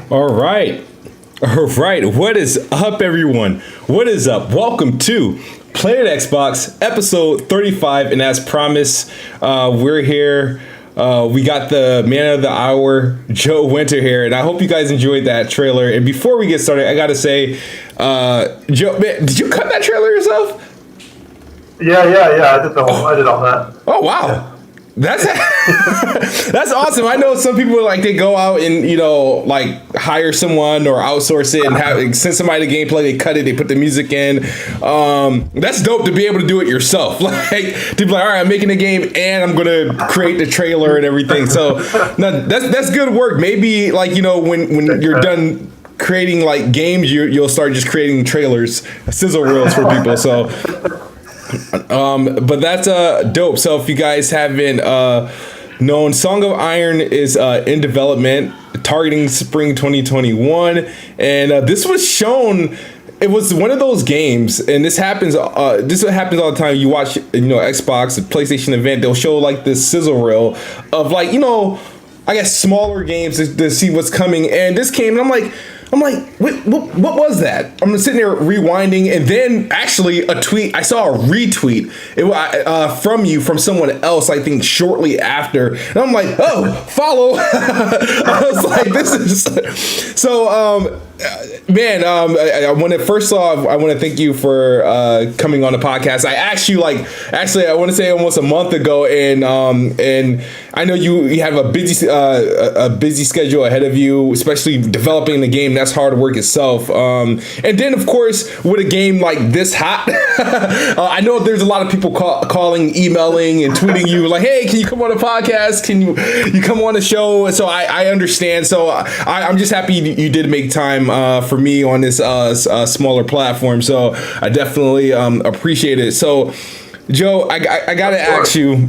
All right. All right. What is up, everyone? What is up? Welcome to Planet Xbox, episode 35. And as promised, we're here. We got the man of the hour, Joe Winter here. And I hope you guys enjoyed that trailer. And before we get started, I got to say, Joe, man, did you cut that trailer yourself? Yeah. I did all that. Oh, wow. Yeah. That's that's awesome. I know some people they go out and hire someone or outsource it and send somebody the gameplay. They cut it, they put the music in. That's dope to be able to do it yourself. To be like, all right, I'm making a game and I'm gonna create the trailer and everything. So no, that's good work. Maybe when you're done creating games, you'll start just creating trailers, sizzle reels for people. So. But that's dope. So if you guys haven't known, Song of Iron is in development, targeting spring 2021, and this was shown. It was one of those games, and this happens. This happens all the time. You watch, Xbox, the PlayStation event. They'll show this sizzle reel of I guess smaller games to see what's coming. And this came, and I'm like, what was that? I'm sitting there rewinding, and then actually a tweet. I saw a retweet from someone else. I think shortly after, and I'm like, oh, follow. I was like, this is so. Man, when it first saw, I want to thank you for coming on the podcast. I asked you I want to say almost a month ago, and I know you have a busy schedule ahead of you, especially developing the game. That's hard work itself. And then of course with a game like this hot, I know there's a lot of people calling, emailing, and tweeting you like, hey, can you come on the podcast? Can you come on the show? So I understand. So I'm just happy you did make time for me on this smaller platform. So I definitely appreciate it. So Joe, I gotta ask you,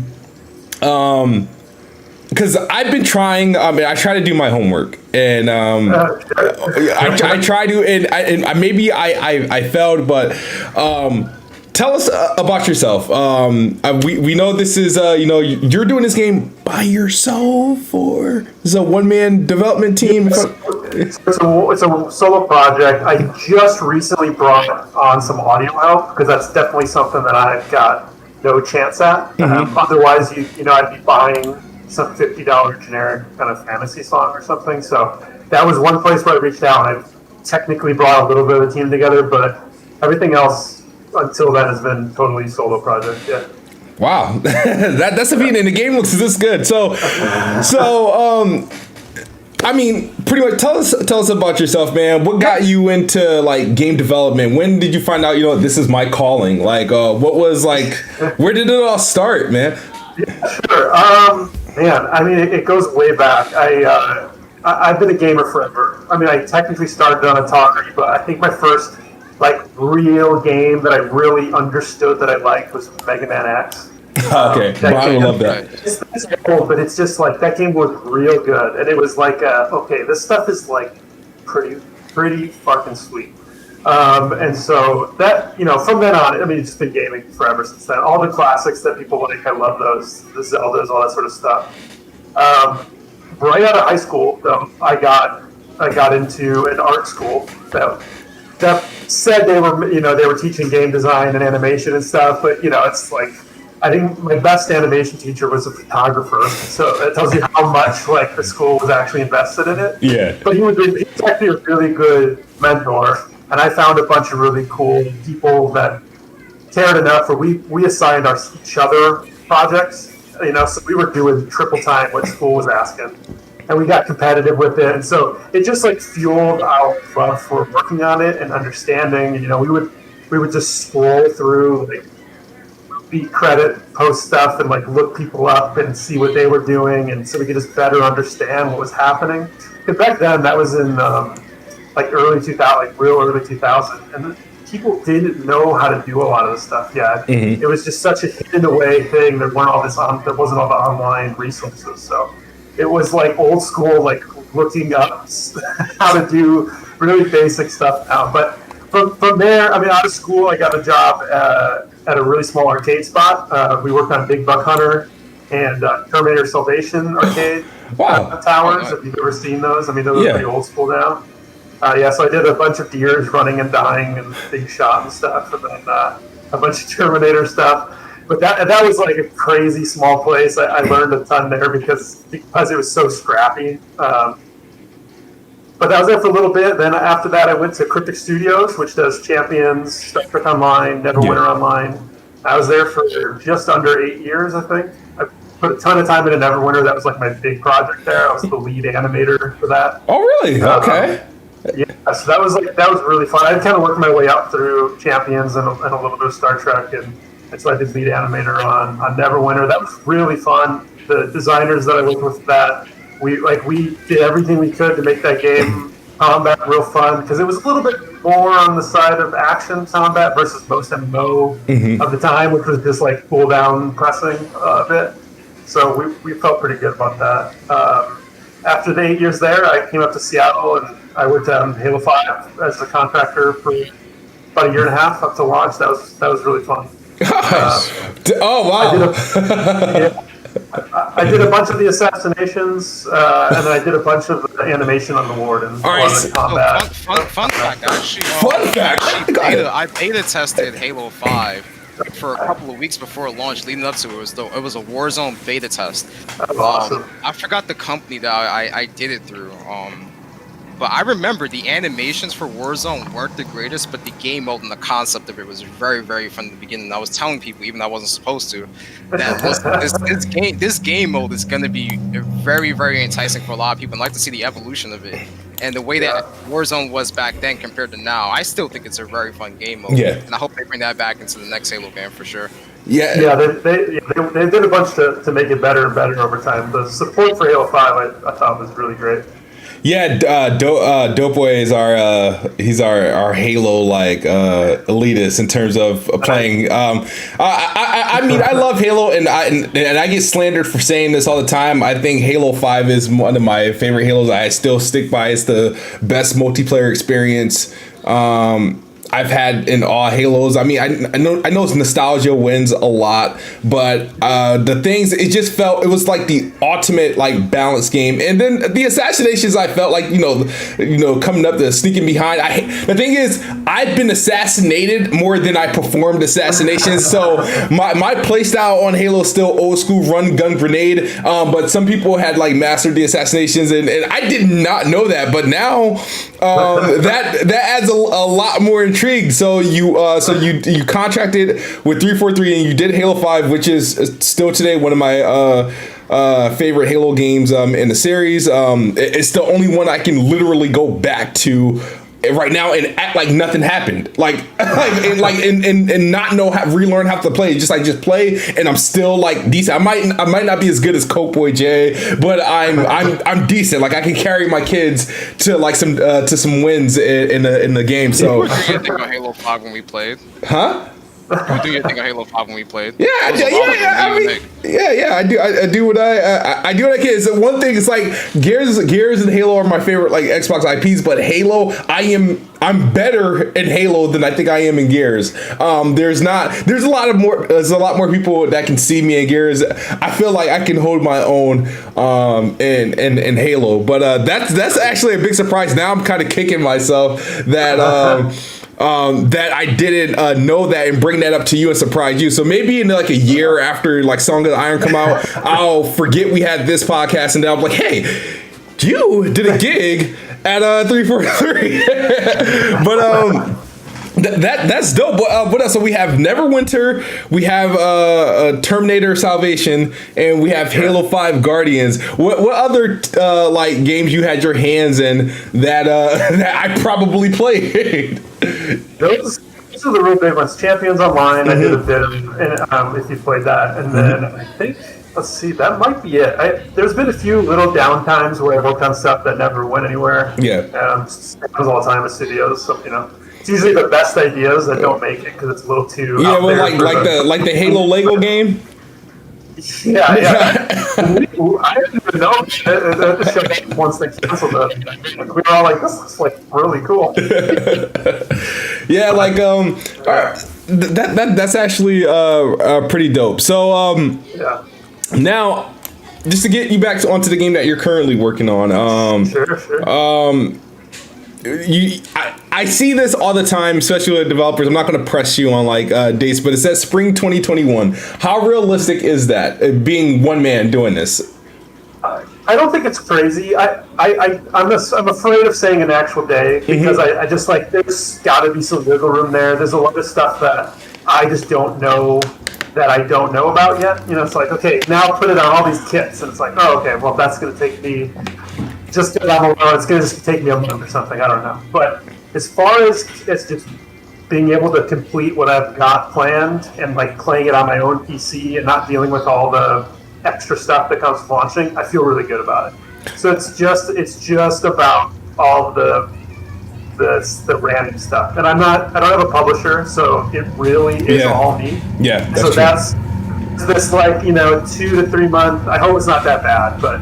because I've been trying. I try to do my homework, and I try to, and maybe I failed, but tell us about yourself. We know this is you're doing this game by yourself, or is it a one-man development team? It's a solo project. I just recently brought on some audio help because that's definitely something that I've got no chance at. Mm-hmm. Otherwise, I'd be buying some $50 generic kind of fantasy song or something. So that was one place where I reached out, and I've technically brought a little bit of the team together, but everything else until then has been totally solo project. Yeah. Wow, that's a feat, and the game looks this good. So I mean, pretty much tell us about yourself, man. What got you into game development? When did you find out this is my calling? What was where did it all start, man? Yeah, sure. Man, I mean, it goes way back. I've been a gamer forever. I mean, I technically started on Atari, but I think my first real game that I really understood that I liked was Mega Man X. Okay, I love that. It's old, but it's just that game was real good, and it was okay, this stuff is pretty fucking sweet. And so that, from then on, I mean, it's just been gaming forever since then. All the classics that people like, I love those, the Zeldas, all that sort of stuff. Right out of high school, though, I got into an art school that said they were teaching game design and animation and stuff, but it's I think my best animation teacher was a photographer, so that tells you how much the school was actually invested in it. Yeah. But he was actually a really good mentor. And I found a bunch of really cool people that cared enough where we assigned each other projects, so we were doing triple time what school was asking. And we got competitive with it. And so it just fueled our love for working on it and understanding. We would just scroll through movie credit post stuff and look people up and see what they were doing, and so we could just better understand what was happening. Because back then that was in early 2000, real early 2000, and people didn't know how to do a lot of this stuff yet. Mm-hmm. It was just such a hidden away thing. There wasn't all the online resources, so it was old school, looking up how to do really basic stuff now. But from there, I mean, out of school, I got a job at a really small arcade spot. We worked on Big Buck Hunter and Terminator Salvation arcade towers. If you've ever seen those, I mean, those are pretty old school now. So I did a bunch of deers running and dying and being shot and stuff, and then a bunch of Terminator stuff. But that was like a crazy small place. I learned a ton there because it was so scrappy. But I was there for a little bit. Then after that, I went to Cryptic Studios, which does Champions, Star Trek Online, Neverwinter Online. I was there for just under 8 years, I think. I put a ton of time into Neverwinter. That was like my big project there. I was the lead animator for that. Oh, really? Okay. So that was really fun. I kind of worked my way up through Champions and a little bit of Star Trek, and so I did lead animator on Neverwinter. That was really fun. The designers that I worked with we did everything we could to make that game combat real fun, because it was a little bit more on the side of action combat versus most MMO of the time, which was just like cool down pressing a bit. So we felt pretty good about that. After the 8 years there, I came up to Seattle and I worked on Halo 5 as a contractor for about a year and a half up to launch. That was really fun. Oh wow! I did a bunch of the assassinations, and then I did a bunch of the animation on the Warden. All right. Fun fact, actually. I beta tested Halo 5 for a couple of weeks before it launched. Leading up to it was a Warzone beta test. Awesome. I forgot the company that I did it through. But I remember the animations for Warzone weren't the greatest, but the game mode and the concept of it was very, very from the beginning. I was telling people, even though I wasn't supposed to, that this game mode is going to be very, very enticing for a lot of people, and I'd like to see the evolution of it. And the way that Warzone was back then compared to now, I still think it's a very fun game mode. Yeah. And I hope they bring that back into the next Halo game for sure. Yeah, they did a bunch to make it better and better over time. The support for Halo 5 I thought was really great. Yeah, Doughboy is he's our Halo elitist in terms of playing. I mean, I love Halo, and I get slandered for saying this all the time. I think Halo 5 is one of my favorite Halos. I still stick by it's the best multiplayer experience I've had in all Halos. I mean, I know nostalgia wins a lot, but the things, it just felt, it was like the ultimate balanced game. And then the assassinations, I felt like, coming up, the sneaking behind. The thing is, I've been assassinated more than I performed assassinations. So my play style on Halo is still old school run, gun, grenade. But some people had mastered the assassinations, and I did not know that. But now that adds a lot more intrigue. So you contracted with 343 and you did Halo 5, which is still today one of my favorite Halo games in the series. It's the only one I can literally go back to right now and act like nothing happened, and not relearn how to play. Just play, and I'm still decent. I might not be as good as Coke Boy J, but I'm decent. I can carry my kids to some wins in the game. So what did you think of Halo 5 when we played? Huh? What do you think of Halo 5 when we played? Yeah. I do what I can. So one thing is Gears and Halo are my favorite Xbox IPs, but Halo, I'm better in Halo than I think I am in Gears. There's a lot more people that can see me in Gears. I feel like I can hold my own in Halo, but that's actually a big surprise. Now I'm kind of kicking myself that I didn't know that and bring that up to you and surprise you. So maybe in a year after Song of the Iron come out, I'll forget we had this podcast and then I'm like, hey, you did a gig at 343. But that's dope. What else? So we have Neverwinter, we have Terminator Salvation, and we have Halo 5 Guardians. What other games you had your hands in that I probably played? Those are the real big ones. Champions Online, I did a bit of, if you played that, and then I think, let's see, that might be it. There's been a few little downtimes where I worked on stuff that never went anywhere. Yeah. It was all the time in studios, so it's usually the best ideas that don't make it because it's a little too. Yeah, well, like the Halo Lego game. Yeah. I didn't even know the show once they canceled it. We were all like, "This looks really cool." Yeah, that's actually pretty dope. So Now, just to get you back onto the game that you're currently working on. Sure. I see this all the time, especially with developers. I'm not going to press you on like dates, but it says spring 2021. How realistic is that, being one man doing this? I don't think it's crazy. I'm afraid of saying an actual day because I just like there's got to be some wiggle room there. There's a lot of stuff that I just don't know that I don't know about yet. You know, it's like, okay, now put it on all these kits, and it's like, oh, okay, well, that's going to take me just because I'm alone. It's going to just take me a month or something. I don't know. But as far as just being able to complete what I've got planned and like playing it on my own PC and not dealing with all the extra stuff that comes with launching, I feel really good about it. So it's just about all the random stuff, and I don't have a publisher, so it really is all me. Yeah, that's this like 2 to 3 month. I hope it's not that bad, but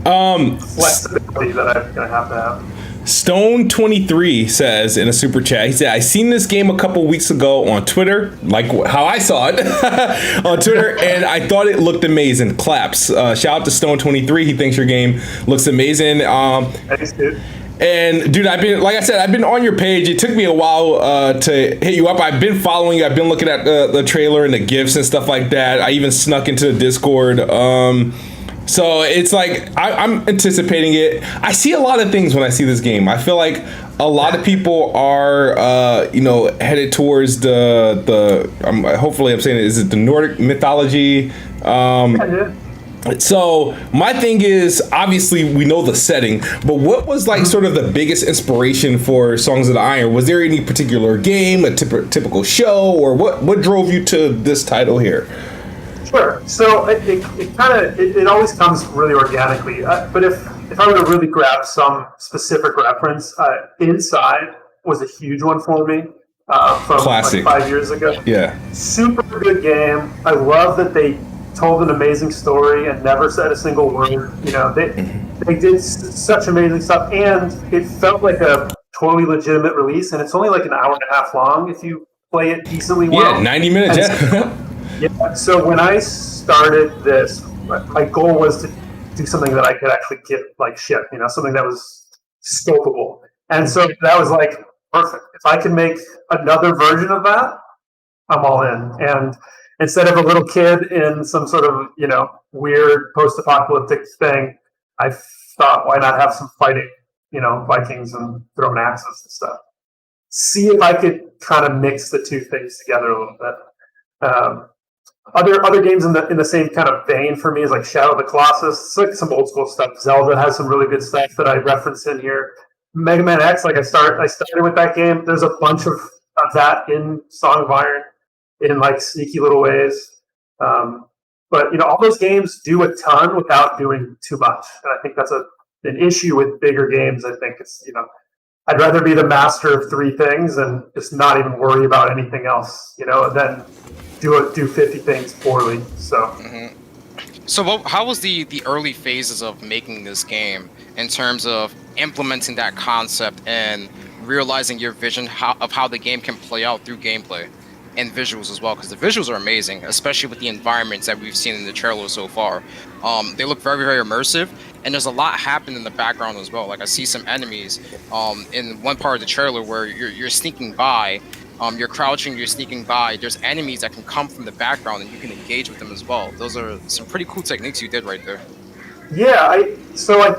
flexibility that I'm gonna have. Stone23 says in a super chat, he said, I seen this game a couple weeks ago on Twitter, like how I saw it on Twitter, and I thought it looked amazing. Claps. Shout out to Stone23. He thinks your game looks amazing. Thanks, dude. And dude, I've been on your page. It took me a while to hit you up. I've been following you. I've been looking at the trailer and the GIFs and stuff like that. I even snuck into the Discord. So it's like I'm anticipating it. I see a lot of things when I see this game. I feel like a lot of people are headed towards the hopefully I'm saying it, is it the Nordic mythology? So my thing is, obviously we know the setting, but what was like sort of the biggest inspiration for Songs of the Iron? Was there any particular game, a typical show, or what drove you to this title here? Sure. So it always comes really organically. But if I were to really grab some specific reference, Inside was a huge one for me from Classic. Like 5 years ago. Yeah. Super good game. I love that they told an amazing story and never said a single word. They did such amazing stuff, and it felt like a totally legitimate release. And it's only like an hour and a half long if you play it decently well. Yeah, 90 minutes. Yeah. So when I started this, my goal was to do something that I could actually get like ship, something that was scopable. And so that was like perfect. If I can make another version of that, I'm all in. And instead of a little kid in some sort of, weird post-apocalyptic thing, I thought, why not have some fighting, Vikings and throwing axes and stuff. See if I could kind of mix the two things together a little bit. Other games in the same kind of vein for me is like Shadow of the Colossus. It's like some old school stuff. Zelda has some really good stuff that I reference in here. Mega Man X, I started with that game. There's a bunch of that in Song of Iron in like sneaky little ways. But all those games do a ton without doing too much. And I think that's an issue with bigger games. I think it's I'd rather be the master of three things and just not even worry about anything else, than do 50 things poorly. So, So how was the early phases of making this game in terms of implementing that concept and realizing your vision of how the game can play out through gameplay and visuals as well? Because the visuals are amazing, especially with the environments that we've seen in the trailer so far. They look very, very immersive, and there's a lot happening in the background as well. Like I see some enemies in one part of the trailer where you're sneaking by. You're crouching, you're sneaking by. There's enemies that can come from the background, and you can engage with them as well. Those are some pretty cool techniques you did right there. Yeah, I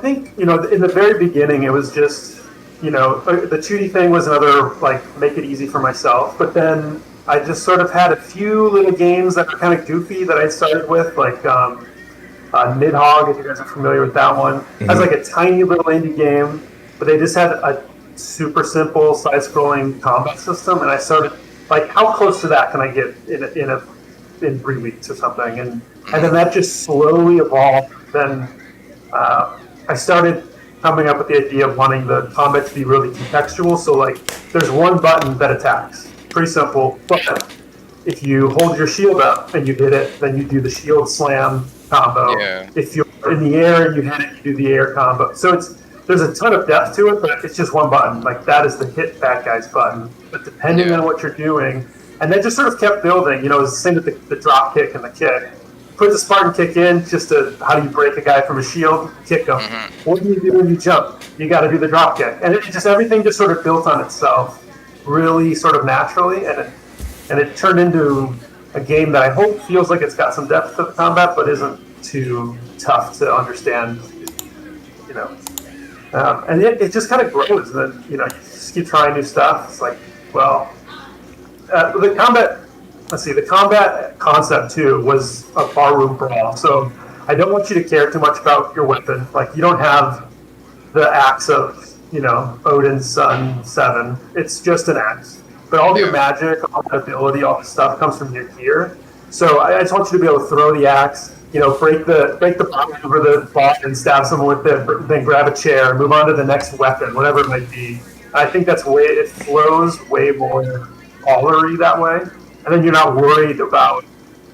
think in the very beginning it was just the 2D thing was another like make it easy for myself. But then I just sort of had a few little games that were kind of goofy that I started with, like Nidhogg, if you guys are familiar with that one. It was like a tiny little indie game, but they just had a super simple side-scrolling combat system, and I started like, how close to that can I get in 3 weeks or something, and then that just slowly evolved. Then I started coming up with the idea of wanting the combat to be really contextual. So like, there's one button that attacks, pretty simple. But if you hold your shield up and you hit it, then you do the shield slam combo. Yeah. If you're in the air and you hit it, you do the air combo. So there's a ton of depth to it, but it's just one button. Like, that is the hit bad guys button. But depending on what you're doing, and then just sort of kept building. It was the same with the drop kick and the kick. put the Spartan kick in, just to how do you break a guy from a shield? Kick him. What do you do when you jump? You got to do the drop kick, and everything just sort of built on itself, really sort of naturally, and it turned into a game that I hope feels like it's got some depth to the combat, but isn't too tough to understand. And it just kind of grows, and then you just keep trying new stuff. It's like, well, the combat. Let's see. The combat concept too was a barroom brawl. So I don't want you to care too much about your weapon. Like you don't have the axe of Odin's son 7. It's just an axe. But all your magic, all the ability, all the stuff comes from your gear. So I just want you to be able to throw the axe, break the bottom over the bot and stab someone with it, then grab a chair, move on to the next weapon, whatever it might be. I think it flows way more ballery that way. And then you're not worried about,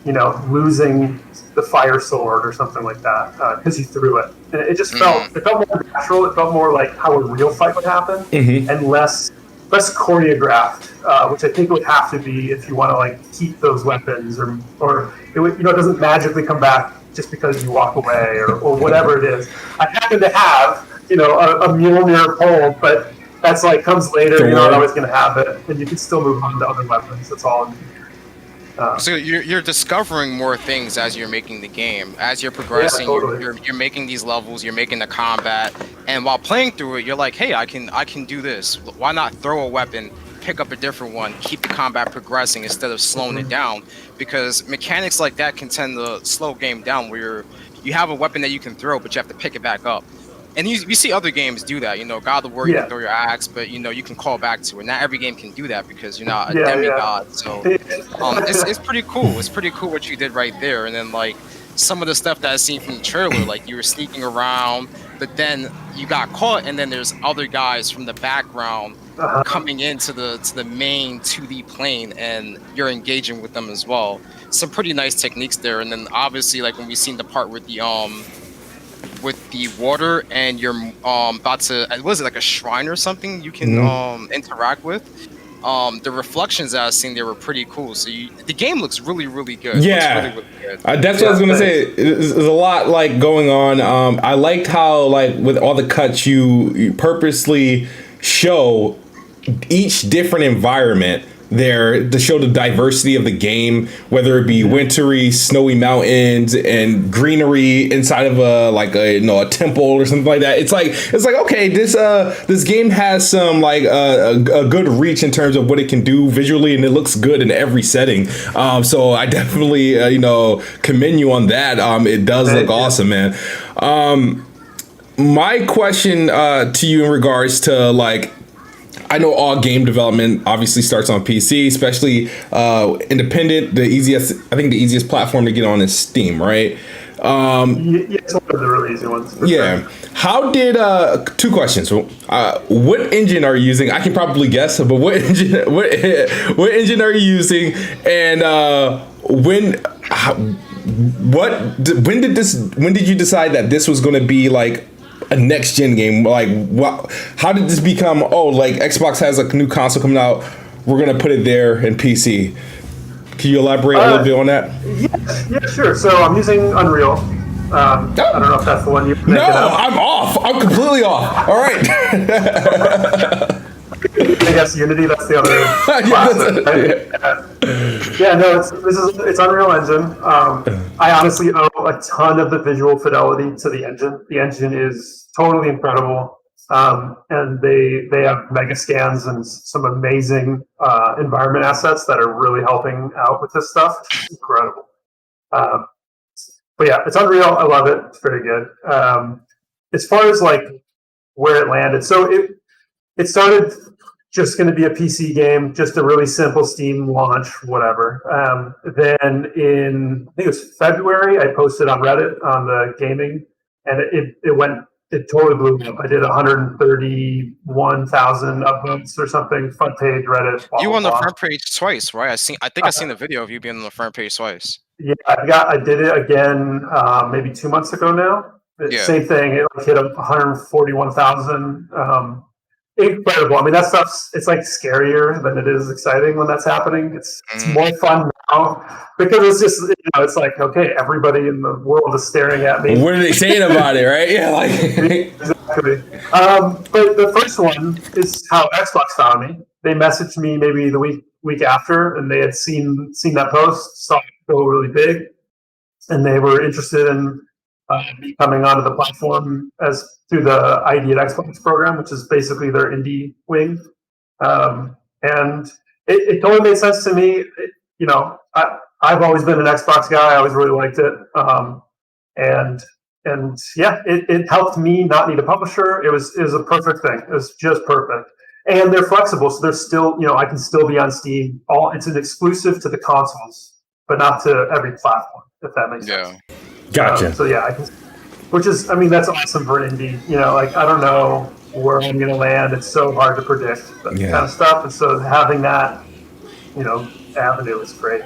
losing the fire sword or something like that because you threw it. And it just felt more natural. It felt more like how a real fight would happen, and less choreographed, which I think it would have to be if you want to keep those weapons, or it doesn't magically come back just because you walk away or whatever it is. I happen to have a Mjolnir pole, but that's comes later. You're not always going to have it, and you can still move on to other weapons. That's all. So you're discovering more things as you're making the game, as you're progressing. Totally. You're making these levels, you're making the combat, and while playing through it, you're like, hey, I can do this. Why not throw a weapon, pick up a different one, keep the combat progressing instead of slowing it down? Because mechanics like that can tend to slow game down, where you have a weapon that you can throw, but you have to pick it back up. And you see other games do that. God of War, you can throw your axe, but you can call back to it. Not every game can do that because you're not a demigod. So it's pretty cool. It's pretty cool what you did right there. And then some of the stuff that I seen from the trailer, you were sneaking around, but then you got caught, and then there's other guys from the background coming into the main 2D plane, and you're engaging with them as well. Some pretty nice techniques there. And then obviously when we seen the part with the water, and you're about to, was it a shrine or something you can interact with? The reflections that I seen there were pretty cool. So the game looks really, really good. Yeah, really, really good. That's what I was gonna say. There's a lot going on. I liked how with all the cuts you purposely show each different environment there to show the diversity of the game, whether it be wintry, snowy mountains and greenery inside of a temple or something like that. It's like okay, this game has some a good reach in terms of what it can do visually, and it looks good in every setting. So I definitely commend you on that. It does look awesome, man. My question to you in regards to I know all game development obviously starts on PC, especially independent. I think the easiest platform to get on is Steam, right? It's one of the really easy ones. Yeah. Sure. How did 2 questions? What engine are you using? I can probably guess, but what engine are you using? And when did you decide that this was going to be a next gen game? How did this become? Xbox has a new console coming out, we're gonna put it there in PC. Can you elaborate a little bit on that? Yeah, sure. So I'm using Unreal. I don't know if that's the one you. No, I'm off. I'm completely off. All right. I guess Unity. That's the other class. Right? No, it's Unreal Engine. I honestly owe a ton of the visual fidelity to the engine. The engine is totally incredible, and they have mega scans and some amazing environment assets that are really helping out with this stuff. It's incredible. But yeah, it's Unreal. I love it. It's very good. As far as where it landed, so it started just going to be a PC game, just a really simple Steam launch, whatever. Then I think it was February, I posted on Reddit on the gaming, and it totally blew up. I did 131,000 upvotes or something, front page Reddit. You on the front page twice, right? I think I seen the video of you being on the front page twice. Yeah, I did it again maybe 2 months ago now. Same thing. It hit 141,000. incredible. I mean, that stuff's, it's like scarier than it is exciting when that's happening. It's more fun now because it's just, it's like, okay, everybody in the world is staring at me. What are they saying about it, right? Yeah, like exactly. But the first one is how Xbox found me. They messaged me maybe the week after, and they had seen that post, saw it go really big, and they were interested in me coming onto the platform as through the ID at Xbox program, which is basically their indie wing. And it totally made sense to me. I've always been an Xbox guy. I always really liked it. And yeah, it helped me not need a publisher. It was a perfect thing. It was just perfect. And they're flexible, so there's still, I can still be on Steam. It's an exclusive to the consoles, but not to every platform, if that makes sense. Gotcha. So yeah, I can, which is, that's awesome for an indie. I don't know where I'm going to land. It's so hard to predict that kind of stuff. And so having that, avenue is great.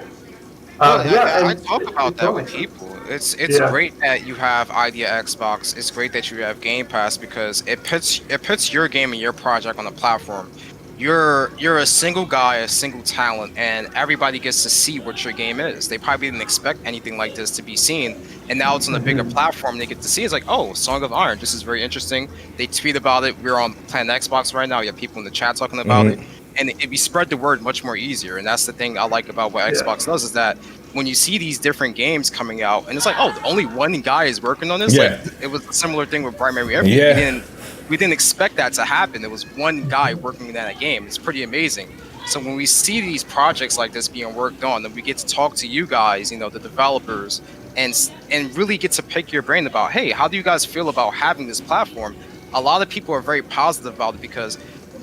I talk about that with people. It's great that you have Idea Xbox. It's great that you have Game Pass because it puts your game and your project on the platform. You're a single guy, a single talent, and everybody gets to see what your game is. They probably didn't expect anything like this to be seen, and now it's on a bigger platform. They get to see it's like, oh, Song of Iron. This is very interesting. They tweet about it. We're on Planet Xbox right now. You have people in the chat talking about it. And we spread the word much more easier. And that's the thing I like about what Xbox does is that when you see these different games coming out, and it's like, oh, only one guy is working on this. Like it was a similar thing with Primary Everything. We didn't expect that to happen. There was one guy working in that game. It's pretty amazing. So when we see these projects like this being worked on, then we get to talk to you guys, the developers, and really get to pick your brain about, hey, how do you guys feel about having this platform? A lot of people are very positive about it because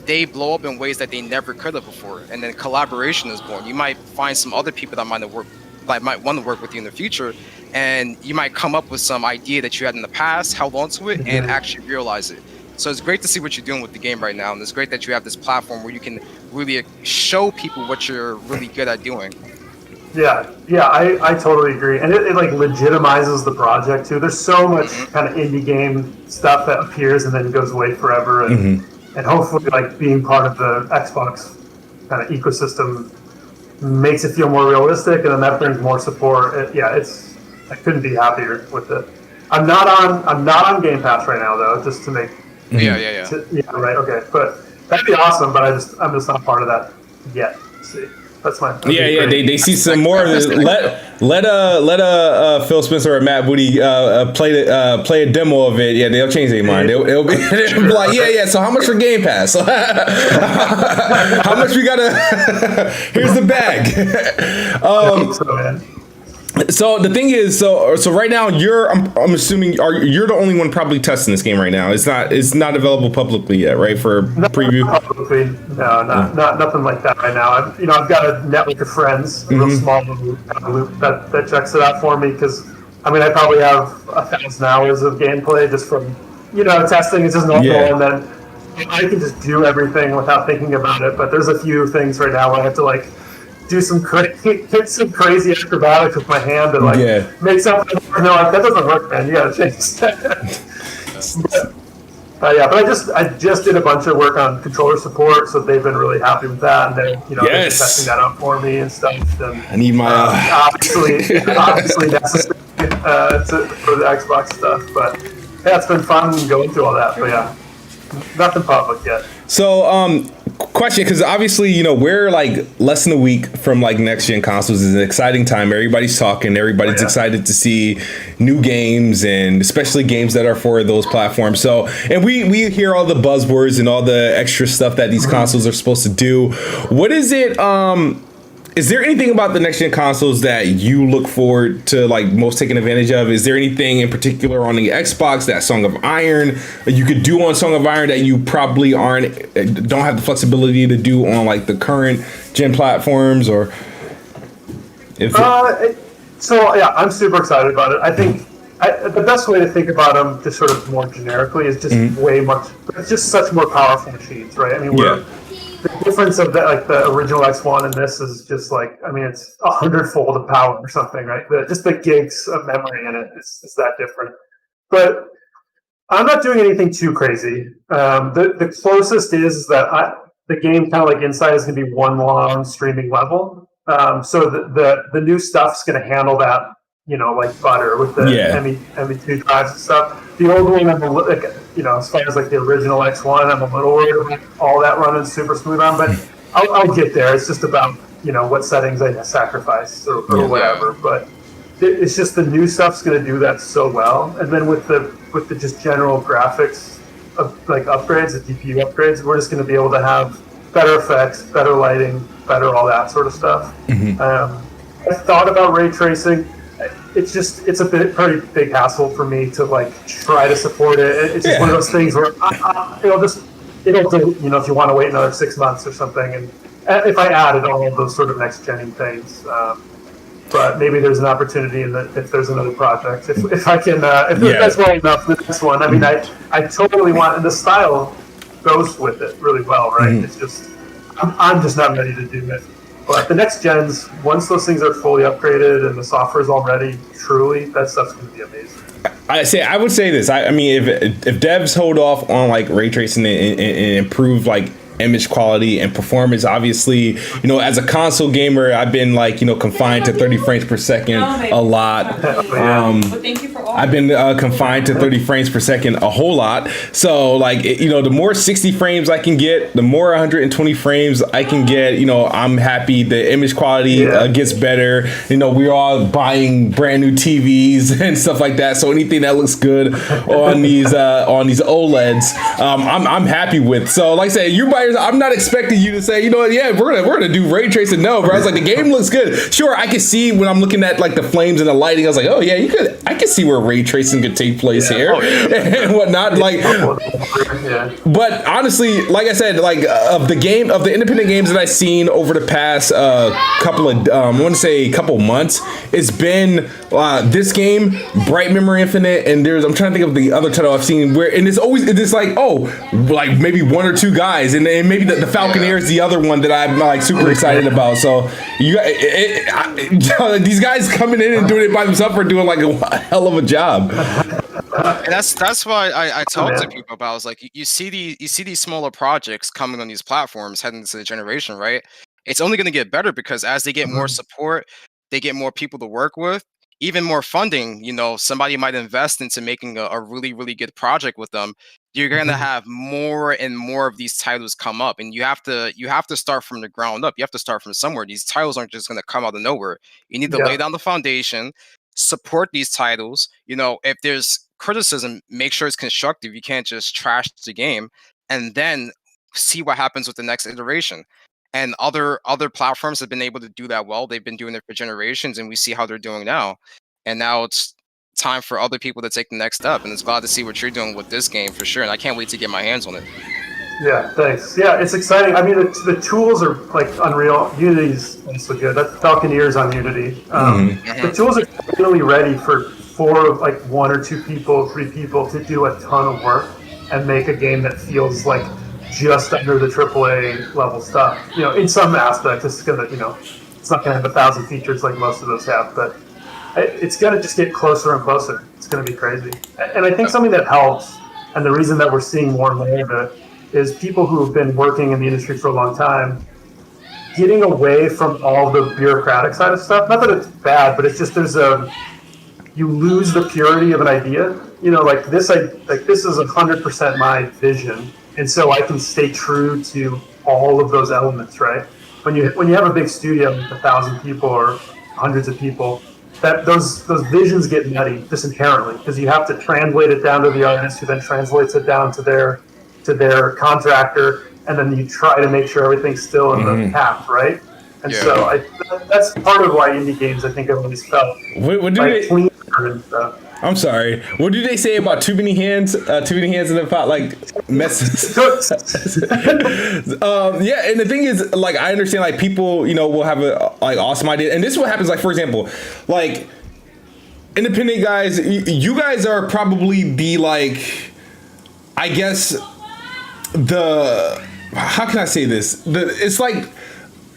they blow up in ways that they never could have before, and then collaboration is born. You might find some other people that might want to work with you in the future, and you might come up with some idea that you had in the past, held on to it, and actually realize it. So it's great to see what you're doing with the game right now, and it's great that you have this platform where you can really show people what you're really good at doing. Yeah, I totally agree, and it like legitimizes the project too. There's so much kind of indie game stuff that appears and then goes away forever, and hopefully, like being part of the Xbox kind of ecosystem makes it feel more realistic, and then that brings more support. I couldn't be happier with it. I'm not on Game Pass right now though, just to make. Right. Okay, but that'd be awesome. But I'm just not part of that yet. See, that's my. They see some more. Let Phil Spencer or Matt Booty play a demo of it. Yeah, they'll change their mind. They'll be like, So how much for Game Pass? How much we gotta? Here's the bag. So the thing is, so right now I'm assuming you're the only one probably testing this game right now. It's not available publicly yet, right? For preview. Not publicly, no, not nothing like that right now. I've got a network of friends, a real small group that checks it out for me because I probably have 1,000 hours of gameplay just from testing. It's just normal, and then I can just do everything without thinking about it. But there's a few things right now where I have to do some crazy acrobatics with my hand and make something. No, that doesn't work, man. You gotta change that. But I just did a bunch of work on controller support, so they've been really happy with that, and they're they've been testing that out for me and stuff. And, I need my obviously necessary for the Xbox stuff, but it's been fun going through all that. But nothing public yet. So, question, because obviously, we're like less than a week from like next gen consoles. Is an exciting time. Everybody's talking. Everybody's excited to see new games, and especially games that are for those platforms. So, and we hear all the buzzwords and all the extra stuff that these consoles are supposed to do. What is it? Is there anything about the next gen consoles that you look forward to most taking advantage of? Is there anything in particular on the Xbox, that Song of Iron, you could do on Song of Iron that you probably don't have the flexibility to do on the current gen platforms? Or I'm super excited about it. I think the best way to think about them, just sort of more generically, is just it's just such more powerful machines, right? The difference of the original X1 and this is just it's 100-fold of power or something, right? Just the gigs of memory in it is that different. But I'm not doing anything too crazy. The closest is that the game kind of like Inside is going to be one long streaming level. So the new stuff's going to handle that, like butter with the ME2 drives and stuff. The old one, I'm as far as like the original X1, I'm a little worried about all that running super smooth on, but I'll get there. It's just about, what settings I sacrifice or whatever. But it's just the new stuff's going to do that so well. And then with the just general graphics of like upgrades, the DPU upgrades, we're just going to be able to have better effects, better lighting, better all that sort of stuff. I thought about ray tracing. It's a pretty big hassle for me to like try to support it. It's just one of those things where it'll do, if you want to wait another 6 months or something. And if I added all of those sort of next gen things, but maybe there's an opportunity if there's another project. If I can, that's well enough for this one. I mean, I totally want, and the style goes with it really well, right? It's just, I'm just not ready to do it. But the next gens, once those things are fully upgraded and the software is all ready, truly, that stuff's going to be amazing. I would say this. I mean, if devs hold off on like ray tracing and improve like image quality and performance, obviously, as a console gamer, I've been like, confined to 30 frames per second a lot. I've been confined to 30 frames per second a whole lot. So like, the more 60 frames I can get, the more 120 frames I can get, I'm happy. The image quality gets better. We're all buying brand new TVs and stuff like that. So anything that looks good on these OLEDs, I'm happy with. So like I said, you buyers, I'm not expecting you to say, we're gonna do ray tracing. No, bro. I was like, the game looks good. Sure, I can see when I'm looking at like the flames and the lighting. I was like, oh yeah, I can see where ray tracing could take place here and whatnot. Like, but honestly, like I said, like of the independent games that I've seen over the past couple months, it's been this game, Bright Memory Infinite, and I'm trying to think of the other title I've seen and it's like, like maybe one or two guys, and maybe the Falconeer is the other one that I'm like super excited about. So these guys coming in and doing it by themselves are doing like a hell of a job. And that's why I talk to people about. I was like, you see these smaller projects coming on these platforms heading into the generation, right? It's only going to get better because as they get more support, they get more people to work with, even more funding. Somebody might invest into making a really, really good project with them. You're going to have more and more of these titles come up, and you have to start from the ground up. You have to start from somewhere. These titles aren't just going to come out of nowhere. You need to lay down the foundation, support these titles. If there's criticism, make sure it's constructive. You can't just trash the game, and then see what happens with the next iteration. And other platforms have been able to do that well. They've been doing it for generations, and we see how they're doing now. And now it's time for other people to take the next step. And it's glad to see what you're doing with this game for sure. And I can't wait to get my hands on it. Yeah, thanks. Yeah, it's exciting. I mean, the tools are like unreal. Unity's also good. That Falconeer's on Unity. The tools are finally ready for like one or two people, three people to do a ton of work and make a game that feels like just under the AAA level stuff. In some aspects, it's gonna, it's not gonna have 1,000 features like most of those have, but it's gonna just get closer and closer. It's gonna be crazy. And I think something that helps, and the reason that we're seeing more and more of it, is people who have been working in the industry for a long time getting away from all the bureaucratic side of stuff. Not that it's bad, but it's just you lose the purity of an idea. Like this is 100% my vision, and so I can stay true to all of those elements, right? When you have a big studio with 1,000 people or hundreds of people, that those visions get nutty just inherently, because you have to translate it down to the artist, who then translates it down to their contractor, and then you try to make sure everything's still in the path, right? And so that's part of why indie games, I think, have always felt cleaner and stuff. I'm sorry. What do they say about too many hands? Too many hands in the pot, like messes. And the thing is, like, I understand, like, people, will have a like awesome idea, and this is what happens. Like, for example, like independent guys, you guys are probably the like, I guess how can I say this? It's like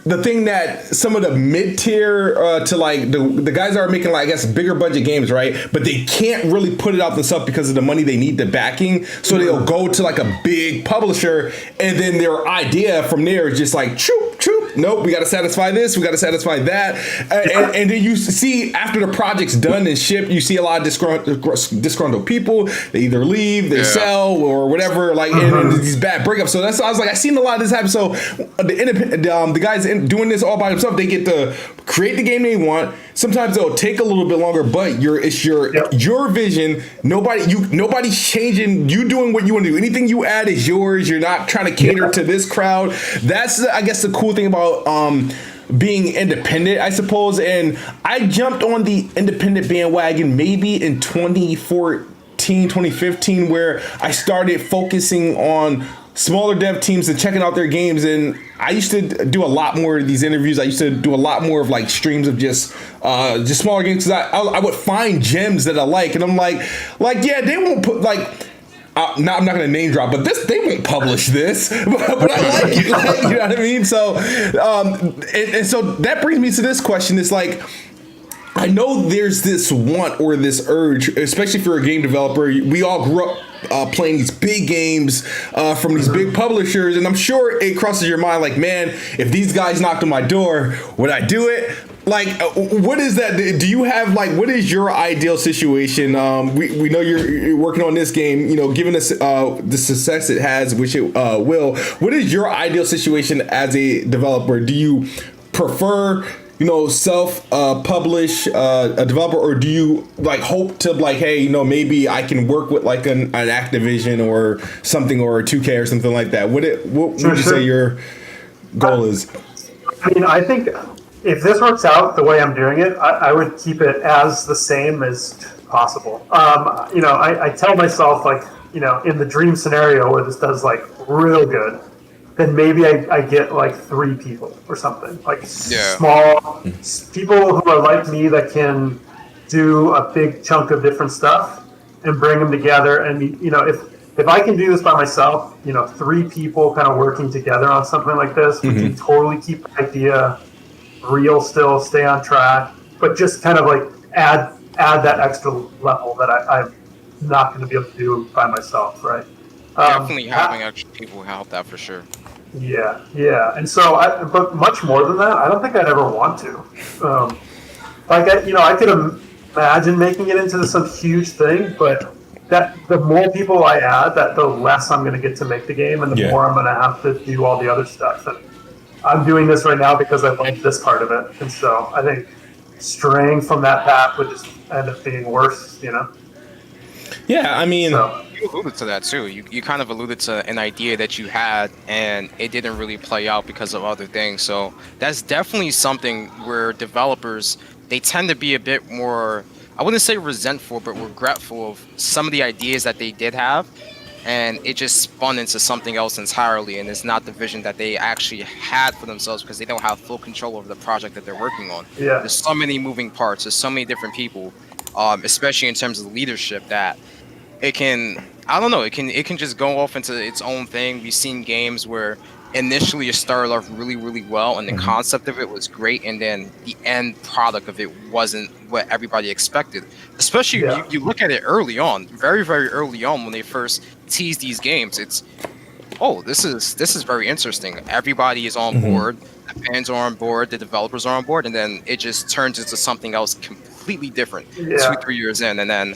the thing that some of the mid tier to like the guys that are making like I guess bigger budget games, right? But they can't really put it out themselves because of the money they need the backing. So they'll go to like a big publisher, and then their idea from there is just like choop choop. Nope, we got to satisfy this. We got to satisfy that. And then you see after the project's done and shipped, you see a lot of disgruntled people. They either leave, they sell, or whatever. Like and these bad breakups. So that's I was like I seen a lot of this happen. So the guys doing this all by themselves, they get to create the game they want. Sometimes it'll take a little bit longer, but it's your vision. Nobody's changing. You doing what you want to do. Anything you add is yours. You're not trying to cater to this crowd. That's I guess the cool thing about being independent, I suppose. And I jumped on the independent bandwagon maybe in 2014, 2015, where I started focusing on smaller dev teams and checking out their games. And I used to do a lot more of these interviews. I used to do a lot more of like streams of just smaller games, because I would find gems that I like, and I'm like yeah, they won't put like. No, I'm not going to name drop, but they won't publish this, but I like it. Like, you know what I mean? So, and so that brings me to this question. It's like, I know there's this want or this urge, especially for a game developer. We all grew up playing these big games from these big publishers, and I'm sure it crosses your mind like, man, if these guys knocked on my door, would I do it? Like, what is that? Do you have like, what is your ideal situation? We know you're working on this game, you know, given us the success it has, which it will. What is your ideal situation as a developer? Do you prefer, you know, self-publish a developer, or do you like hope to like, hey, you know, maybe I can work with like an Activision or something, or a 2K or something like that? What would you say your goal is? I mean, I think if this works out the way I'm doing it, I would keep it as the same as possible. You know, I tell myself, like, you know, in the dream scenario where this does like real good, then maybe I get like 3 people or something, like small people who are like me that can do a big chunk of different stuff and bring them together. And, you know, if I can do this by myself, you know, 3 people kind of working together on something like this, we can totally keep the idea real still, stay on track, but just kind of like add that extra level that I'm not going to be able to do by myself, right? Definitely having extra people will help that for sure. Yeah. And so, but much more than that, I don't think I'd ever want to. I could imagine making it into some huge thing, but that the more people I add, that the less I'm going to get to make the game, and the more I'm going to have to do all the other stuff. And I'm doing this right now because I like this part of it, and so I think straying from that path would just end up being worse, you know? Yeah, I mean, you alluded to that too. You kind of alluded to an idea that you had, and it didn't really play out because of other things. So that's definitely something where developers, they tend to be a bit more, I wouldn't say resentful, but regretful of some of the ideas that they did have. And it just spun into something else entirely, and it's not the vision that they actually had for themselves, because they don't have full control over the project that they're working on. Yeah. There's so many moving parts. There's so many different people, especially in terms of leadership, that it can, I don't know, it can just go off into its own thing. We've seen games where initially it started off really, really well, and the concept of it was great, and then the end product of it wasn't what everybody expected. Especially you look at it early on, very, very early on, when they first tease these games. It's, this is very interesting. Everybody is on board, the fans are on board, the developers are on board, and then it just turns into something else completely different 2-3 years in, and then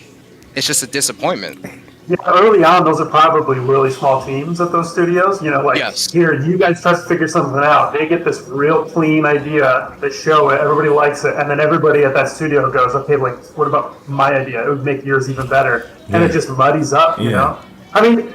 it's just a disappointment. Yeah, early on, those are probably really small teams at those studios. You know, like, here, you guys try to figure something out. They get this real clean idea, they show it, everybody likes it, and then everybody at that studio goes, okay, like, what about my idea? It would make yours even better. And it just muddies up, you know? I mean,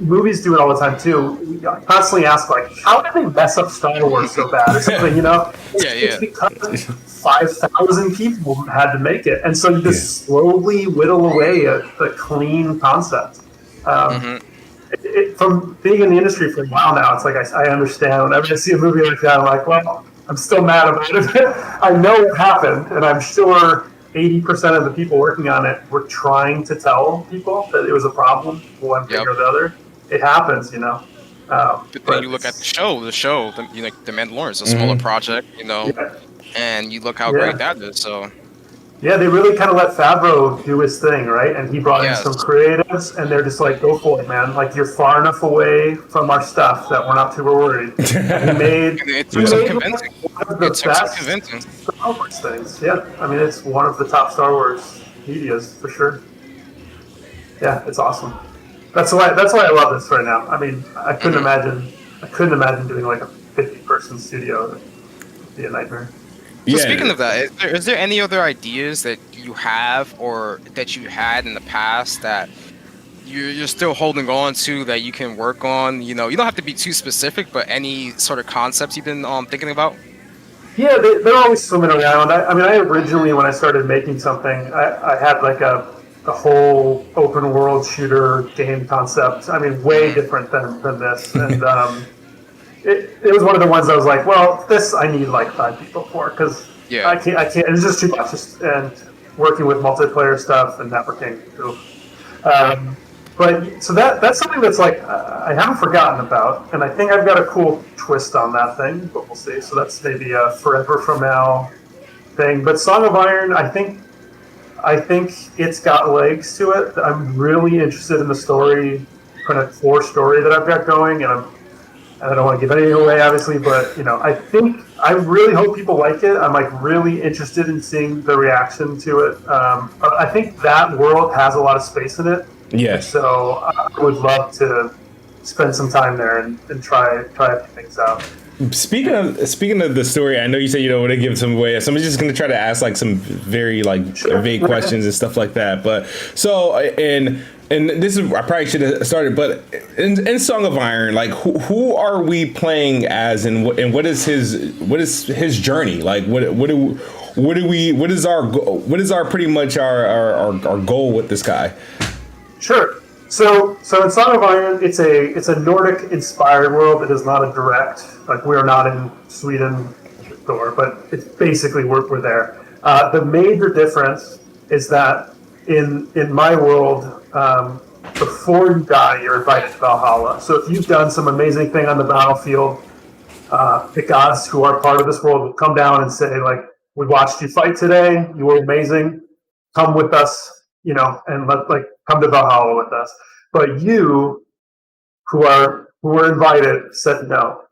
movies do it all the time, too. We constantly ask, like, how did they mess up Star Wars so bad or something, you know? It's because 5,000 people had to make it. And so you just slowly whittle away at the clean concept. From being in the industry for a while now, it's like I understand. Whenever I see a movie like that, I'm like, well, I'm still mad about it. I know it happened, and I'm sure 80% of the people working on it were trying to tell people that it was a problem, one thing or the other. It happens, you know. But then you look at the show, the Mandalorian is a smaller project, and you look how great that is. So yeah, they really kind of let Favreau do his thing, right? And he brought in some creatives, and they're just like, go for it, man. Like, you're far enough away from our stuff that we're not too worried. And he made one of the best Star Wars things. Yeah, I mean, it's one of the top Star Wars medias for sure. Yeah, it's awesome. That's why I love this right now. I mean, I couldn't imagine doing like a 50-person studio. It'd be a nightmare. So speaking of that, is there any other ideas that you have or that you had in the past that you're still holding on to that you can work on? You don't have to be too specific, but any sort of concepts you've been thinking about? Yeah, they're always swimming around. I originally, when I started making something, I had like a whole open world shooter game concept. I mean, way different than this. And it was one of the ones I was like, well, this I need like 5 people for, because I can't. It's just too much. And working with multiplayer stuff and networking. But so that's something that's like I haven't forgotten about, and I think I've got a cool twist on that thing. But we'll see. So that's maybe a forever from now thing. But Song of Iron, I think it's got legs to it. I'm really interested in the story, kind of core story that I've got going, and I don't want to give anything away, obviously, but I really hope people like it. I'm like really interested in seeing the reaction to it. I think that world has a lot of space in it. Yes. So I would love to spend some time there and try a few things out. Speaking of the story, I know you said you don't want to give some away, so I'm just going to try to ask like some very vague questions and stuff like that. But so and this is, I probably should have started, but in Song of Iron, like who are we playing as, and what is his journey? Like what is our pretty much our goal with this guy? Sure. So in Song of Iron, it's a Nordic inspired world. It is not a direct, like, we're not in Sweden, Thor, but it's basically we're there. The major difference is that in my world, before you die, you're invited to Valhalla. So if you've done some amazing thing on the battlefield, the gods who are part of this world will come down and say, like, we watched you fight today. You were amazing. Come with us, and come to Valhalla with us. But you, who were invited, said no.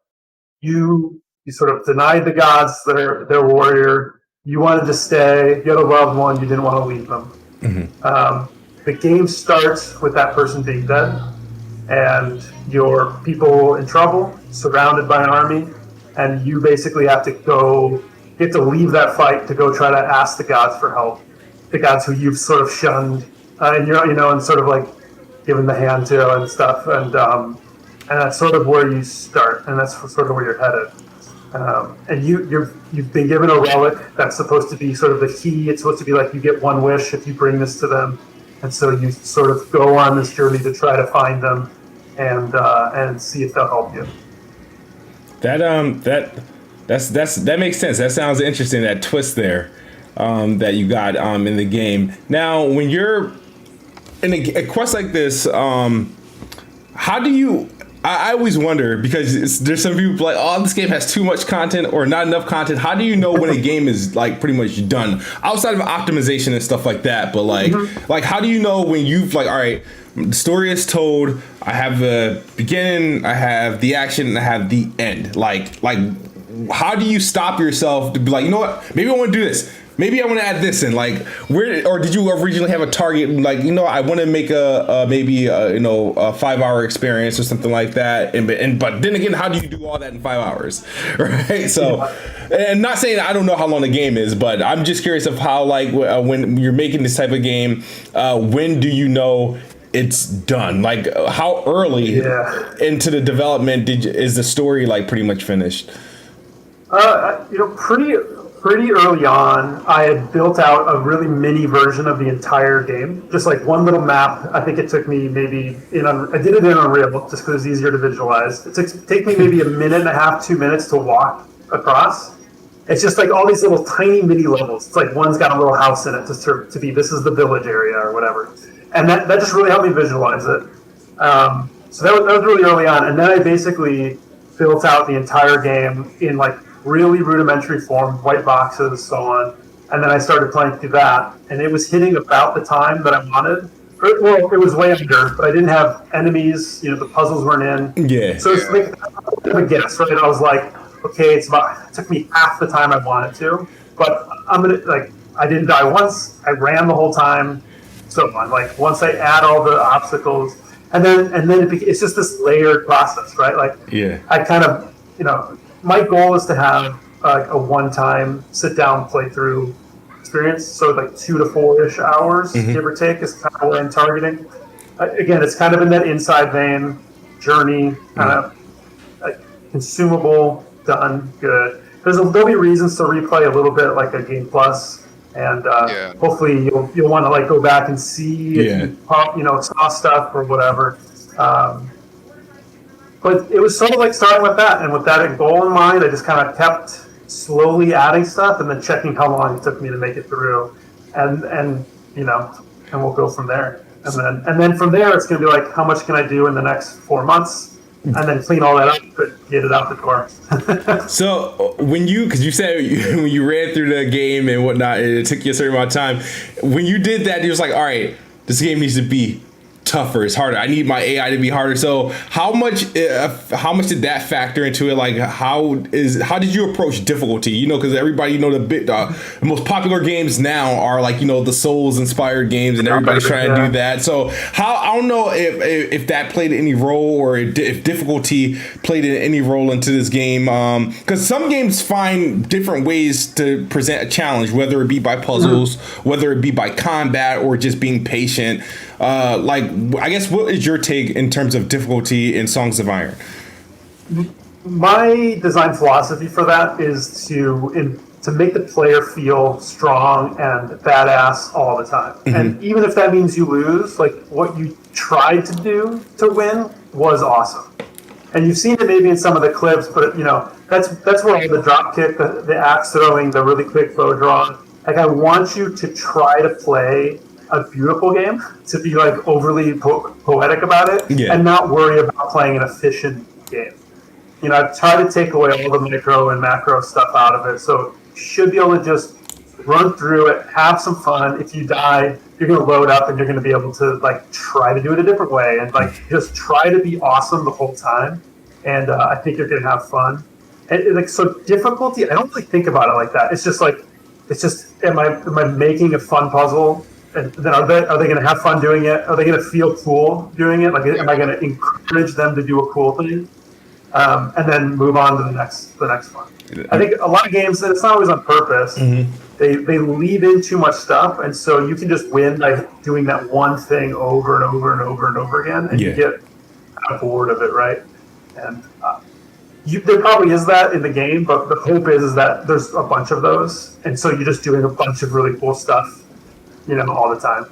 You sort of denied the gods their warrior. You wanted to stay. You had a loved one. You didn't want to leave them. Mm-hmm. The game starts with that person being dead, and your people in trouble, surrounded by an army, and you basically have to leave that fight to go try to ask the gods for help. The gods who you've sort of shunned, and and sort of like given the hand to and stuff, and that's sort of where you start, and that's sort of where you're headed. And you've been given a relic that's supposed to be sort of the key. It's supposed to be like you get one wish if you bring this to them, and so you sort of go on this journey to try to find them and see if they'll help you. That makes sense. That sounds interesting. That twist there. That you got in the game. Now, when you're in a quest like this, how do you? I always wonder, because there's some people like, oh, this game has too much content or not enough content. How do you know when a game is like pretty much done outside of optimization and stuff like that? But like how do you know when you've like, all right, the story is told, I have the beginning, I have the action, and I have the end. Like how do you stop yourself to be like, you know what, maybe I want to do this. Maybe I want to add this in, like, or did you originally have a target, like, I want to make a 5-hour experience or something like that, but then again, how do you do all that in 5 hours, right? So, and not saying I don't know how long the game is, but I'm just curious of how, like, when you're making this type of game, when do you know it's done? Like, how early into the development is the story like pretty much finished? Pretty early on, I had built out a really mini version of the entire game, just like one little map. I think it took me maybe I did it in Unreal just because it's easier to visualize. It take me maybe 1.5 minutes, 2 minutes to walk across. It's just like all these little tiny mini levels. It's like one's got a little house in it to be, this is the village area or whatever. And that just really helped me visualize it. So that was really early on, and then I basically built out the entire game in like really rudimentary form, white boxes, so on. And then I started playing through that, and it was hitting about the time that I wanted. Well, it was way under, but I didn't have enemies. You know, the puzzles weren't in. Yeah. So it's like a guess, right? I was like, okay, it took me half the time I wanted to, but I didn't die once. I ran the whole time, so on. Like once I add all the obstacles, and then it's just this layered process, right? Like, yeah, I kind of, my goal is to have a one-time sit-down playthrough experience, so like 2 to 4-ish hours, give or take, is kind of what I'm targeting. Again, it's kind of in that inside vein, journey, kind of like consumable, done, good. There'll be reasons to replay a little bit, like a Game Plus, and hopefully you'll want to like go back and see if you saw stuff or whatever. But it was sort of like starting with that, and with that goal in mind, I just kind of kept slowly adding stuff and then checking how long it took me to make it through, and we'll go from there. And then from there, it's going to be like, how much can I do in the next 4 months? And then clean all that up, but get it out the door. So because you said when you ran through the game and whatnot, it took you a certain amount of time. When you did that, you was like, all right, this game needs to be tougher, it's harder. I need my AI to be harder. So how much did that factor into it? Like how did you approach difficulty? Because everybody the most popular games now are like the Souls inspired games, and everybody's trying to do that. So I don't know if that played any role, or if difficulty played any role into this game. Because some games find different ways to present a challenge, whether it be by puzzles, whether it be by combat, or just being patient. I guess, what is your take in terms of difficulty in Songs of Iron? My design philosophy for that is to make the player feel strong and badass all the time. And even if that means you lose, like what you tried to do to win was awesome. And you've seen it maybe in some of the clips, but that's where all the drop kick, the axe throwing, the really quick bow draw. Like, I want you to try to play a beautiful game, to be like overly poetic about it, and not worry about playing an efficient game. I've tried to take away all the micro and macro stuff out of it, so you should be able to just run through it, have some fun. If you die, you're going to load up and you're going to be able to like try to do it a different way, and like just try to be awesome the whole time. And I think you're going to have fun. And like, so difficulty, I don't really think about it like that. It's just am I making a fun puzzle? And then are they going to have fun doing it? Are they going to feel cool doing it? Like, am I going to encourage them to do a cool thing? And then move on to the next one. I think a lot of games, and it's not always on purpose, they leave in too much stuff, and so you can just win by doing that one thing over and over and over and over again, and you get kind of bored of it, right? And there probably is that in the game, but the hope is that there's a bunch of those, and so you're just doing a bunch of really cool stuff, all the time.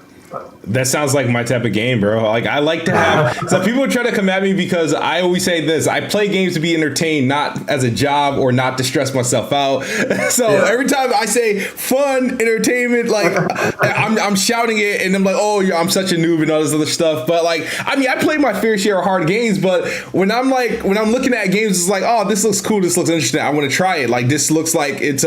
That sounds like my type of game, bro. Like, I like to have some people try to come at me because I always say this: I play games to be entertained, not as a job or not to stress myself out. So every time I say fun, entertainment, like I'm shouting it, and I'm like, oh, I'm such a noob and all this other stuff. But like, I mean, I play my fair share of hard games, but when I'm looking at games, it's like, oh, this looks cool, this looks interesting, I want to try it. Like, this looks like it's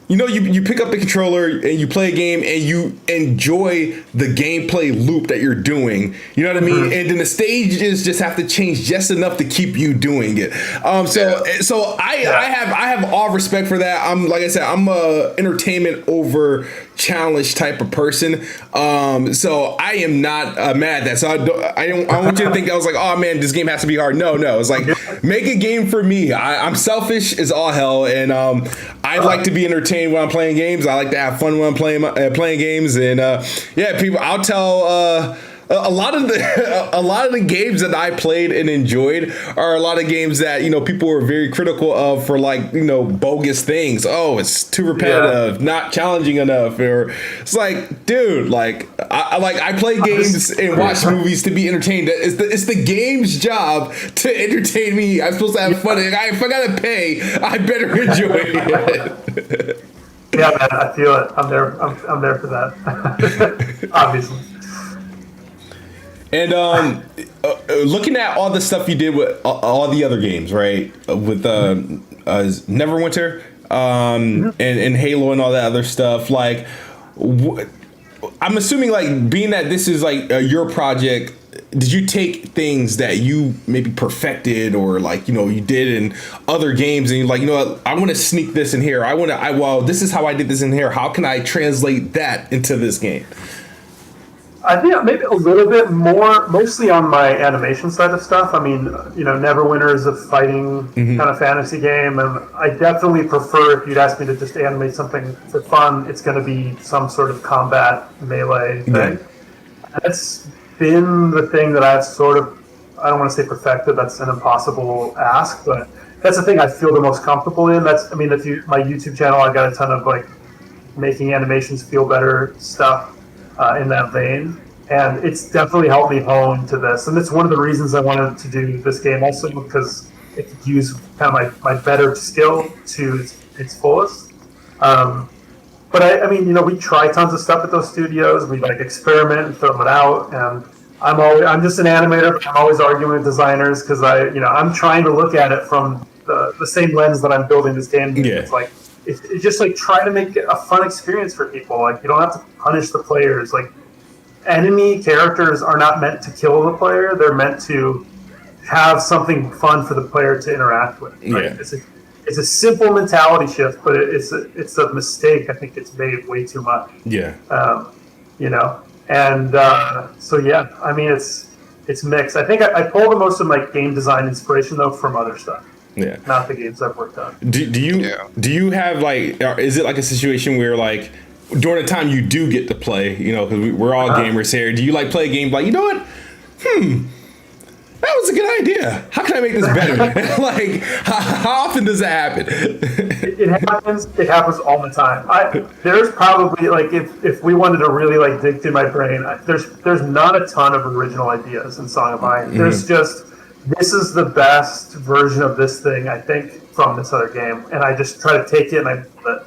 you pick up the controller and you play a game and you enjoy the gameplay loop that you're doing. You know what I mean? And then the stages just have to change just enough to keep you doing it. So I have all respect for that. Like I said, I'm a entertainment over challenge type of person. So I am not mad at that. So I want you to think I was like, oh man, this game has to be hard. No. It's like, make a game for me. I'm selfish as all hell, and I like to be entertained when I'm playing games. I like to have fun when I'm playing games, and people. I'll tell. A lot of the games that I played and enjoyed are a lot of games that people were very critical of for bogus things. Oh, it's too repetitive, not challenging enough, or it's like, dude, I play games and watch movies to be entertained. It's the game's job to entertain me. I'm supposed to have fun. If I gotta pay, I better enjoy it. Yeah, man, I feel it. I'm there for that. Obviously. And looking at all the stuff you did with all the other games, right? With Neverwinter, and Halo and all that other stuff, like, I'm assuming, like, being that this is like your project, did you take things that you maybe perfected or, like, you know, you did in other games and you're like, you know what, I want to sneak this in here. Well, this is how I did this in here. How can I translate that into this game? I think maybe a little bit more, mostly on my animation side of stuff. I mean, you know, Neverwinter is a fighting kind of fantasy game, and I definitely prefer, if you'd ask me to just animate something for fun, it's going to be some sort of combat melee thing. Yeah. That's been the thing that I've sort of, I don't want to say perfected, that's an impossible ask, but that's the thing I feel the most comfortable in. That's, I mean, if you, my YouTube channel, I got a ton of, like, making animations feel better stuff in that vein, and it's definitely helped me hone to this, and it's one of the reasons I wanted to do this game also, because it could use kind of my better skill to its fullest. But I mean, you know, we try tons of stuff at those studios. We like experiment and throw it out, and I'm just an animator, but I'm always arguing with designers because I'm trying to look at it from the same lens that I'm building this game. Yeah. It's like it's just like try to make it a fun experience for people. Like, you don't have to punish the players. Like, enemy characters are not meant to kill the player. They're meant to have something fun for the player to interact with. Right? Yeah. It's a simple mentality shift, but it's a mistake. I think it's made way too much. Yeah. You know, and so yeah, I mean, it's mixed. I think I pull the most of my game design inspiration though from other stuff. Yeah. Not the games I've worked on. Do you have, like, is it like a situation where, like, during the time you do get to play, you know, because we're all gamers here, do you, like, play a game like, you know what? That was a good idea. How can I make this better? Like, how often does that happen? It happens. It happens all the time. There's probably, like, if we wanted to really, like, dig through my brain, there's not a ton of original ideas in Song of Iron. There's just, this is the best version of this thing, I think, from this other game, and I just try to take it and I build it.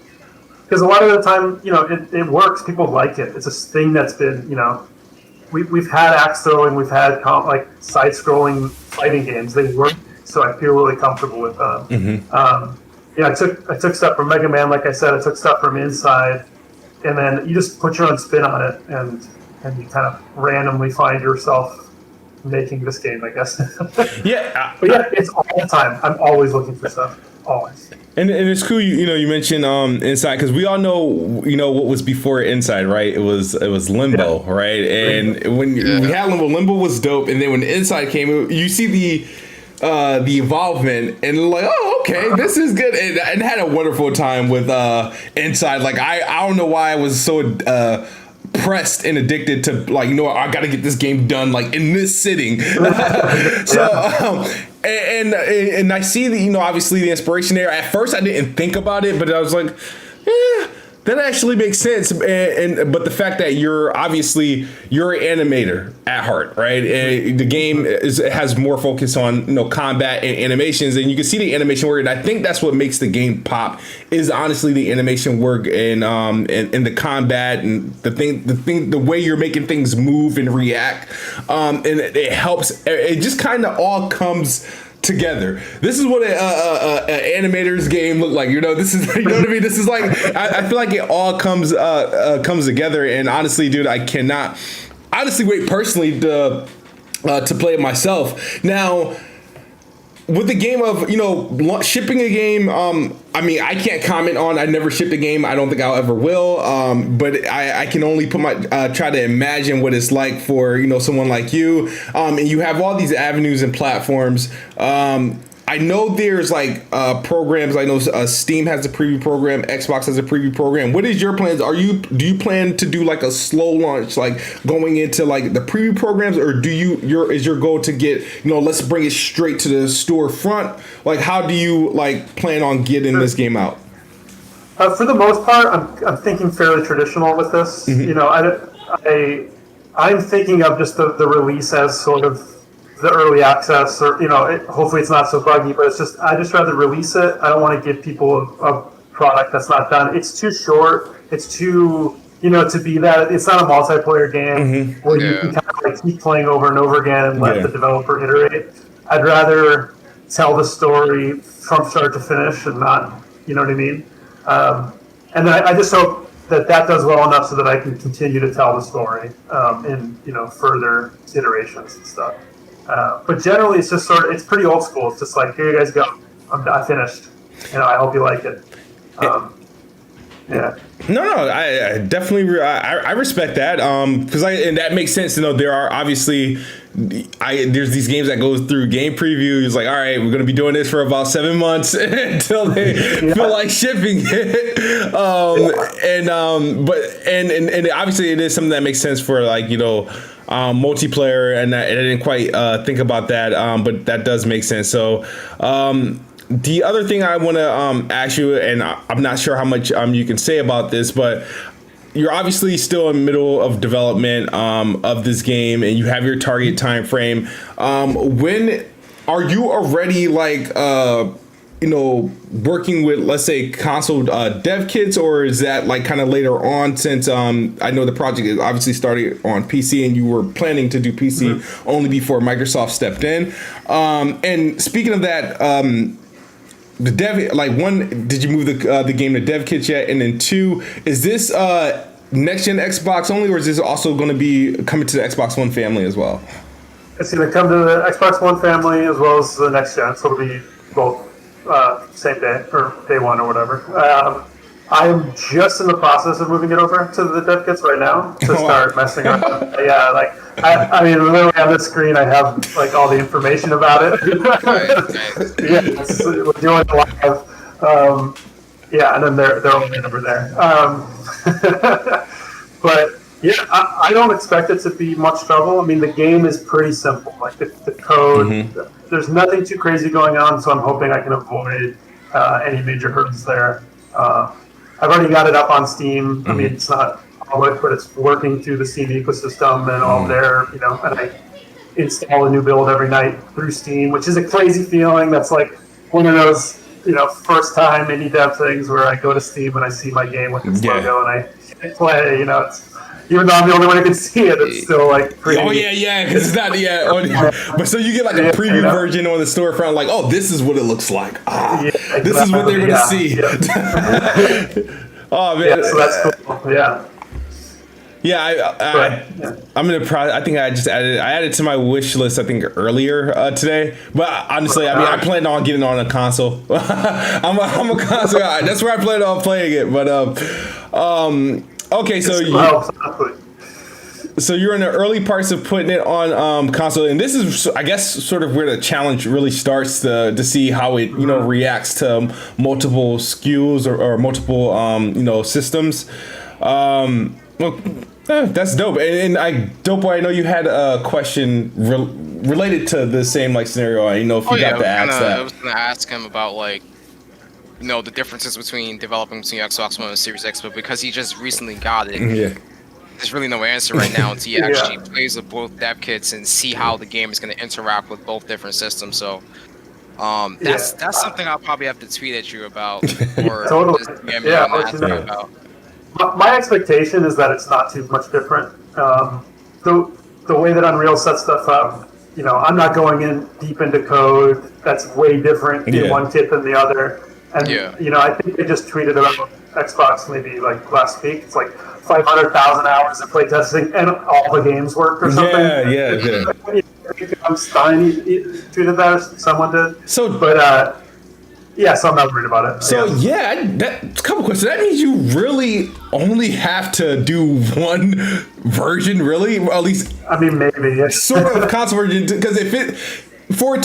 Because a lot of the time, you know, it works. People like it. It's a thing that's been, you know, we've had axe throwing, we've had like side-scrolling fighting games. They work, so I feel really comfortable with them. Yeah, I took stuff from Mega Man, like I said. I took stuff from Inside, and then you just put your own spin on it, and you kind of randomly find yourself making this game, I guess. Yeah, but yeah, it's all the time. I'm always looking for stuff, always. And it's cool, you know, you mentioned Inside, because we all know, you know, what was before Inside, right? It was Limbo, yeah. Right? And when we had Limbo was dope, and then when Inside came, you see the involvement, and like, oh, okay, this is good, and had a wonderful time with Inside. Like, I don't know why I was so pressed and addicted to, like, you know, I got to get this game done, like, in this sitting. So and I see the, you know, obviously the inspiration there. At first I didn't think about it, but I was like, yeah, that actually makes sense. But the fact that you're an animator at heart, right? And the game has more focus on, you know, combat and animations, and you can see the animation work. And I think that's what makes the game pop, is honestly the animation work and the combat and the way you're making things move and react. And it helps. It just kind of all comes together. This is what an animator's game look like. You know, this is, you know what I mean? This is like, I feel like it all comes together. And honestly, dude, I cannot honestly wait personally to play it myself. Now, with the game of, you know, shipping a game, I mean, I can't comment on, I never shipped a game. I don't think I'll ever will. But I can only put try to imagine what it's like for, you know, someone like you. And you have all these avenues and platforms. I know there's like programs. I know Steam has a preview program, Xbox has a preview program. What is your plans? Do you plan to do like a slow launch, like going into like the preview programs, or is your goal to get, you know, let's bring it straight to the storefront? Like, how do you like plan on getting this game out? For the most part, I'm thinking fairly traditional with this. You know, I'm thinking of just the release as sort of the early access, or, you know, hopefully it's not so buggy, but I just rather release it. I don't want to give people a product that's not done. It's too short. It's too to be that it's not a multiplayer game where you can kind of like keep playing over and over again and let the developer iterate. I'd rather tell the story from start to finish and not, you know what I mean? And then I just hope that does well enough so that I can continue to tell the story in further iterations and stuff. But generally, it's just it's pretty old school. It's just like, here you guys go. I finished. I hope you like it. Yeah. No, I definitely I respect that because and that makes sense. There are obviously there's these games that go through game previews. Like, all right, we're gonna be doing this for about 7 months until they feel like shipping it. And obviously it is something that makes sense for like multiplayer, and I didn't quite think about that, but that does make sense. So. The other thing I want to ask you, and I'm not sure how much you can say about this, but you're obviously still in the middle of development of this game, and you have your target time frame. When are you already working with, let's say, console dev kits, or is that like kind of later on? Since I know the project is obviously started on PC, and you were planning to do PC only before Microsoft stepped in. And speaking of that. The dev, one, did you move the game to dev kits yet? And then two, is this next gen Xbox only, or is this also going to be coming to the Xbox One family as well? It's going to come to the Xbox One family as well as the next gen, so it'll be both same day or day one or whatever. I am just in the process of moving it over to the dev kits right now to start messing up. Yeah, I mean, literally on this screen, I have like all the information about it. Yeah, we're doing it live. And then they're only over there. But yeah, I don't expect it to be much trouble. I mean, the game is pretty simple. Like the code, there's nothing too crazy going on, so I'm hoping I can avoid any major hurdles there. I've already got it up on Steam. I mean, it's not public, but it's working through the Steam ecosystem and all there, and I install a new build every night through Steam, which is a crazy feeling. That's like one of those, first time indie dev things where I go to Steam and I see my game with its logo and I play, it's, even though I'm the only one who can see it, it's still like pretty. Oh yeah, because it's not but so you get like a preview version on the storefront, like, oh, this is what it looks like. Exactly. This is what they're gonna see. Yeah. Oh man, so that's cool. Yeah. Yeah, I'm in the process. I think I added to my wish list, I think earlier today. But honestly, I mean, I plan on getting on a console. I'm a console guy. That's where I plan on playing it. But okay, so you're in the early parts of putting it on console, and this is, I guess, sort of where the challenge really starts to see how it reacts to multiple SKUs or multiple systems. That's dope. And dope boy, I know you had a question related to the same scenario. I know if you got to ask that. I was gonna ask him about the differences between developing between Xbox One and Series X, but because he just recently got it, there's really no answer right now until he actually plays with both dev kits and see how the game is going to interact with both different systems. So that's something I'll probably have to tweet at you about, or totally. About. My expectation is that it's not too much different. The way that Unreal sets stuff up, I'm not going in deep into code that's way different in one kit than the other. And I think they just tweeted about Xbox maybe last week. It's 500,000 hours of playtesting and all the games worked or something. Yeah. Stein tweeted that, or someone did. So I'm not worried about it. So a couple questions. That means you really only have to do one version, really? Well, at least, I mean, maybe sort of console version, because for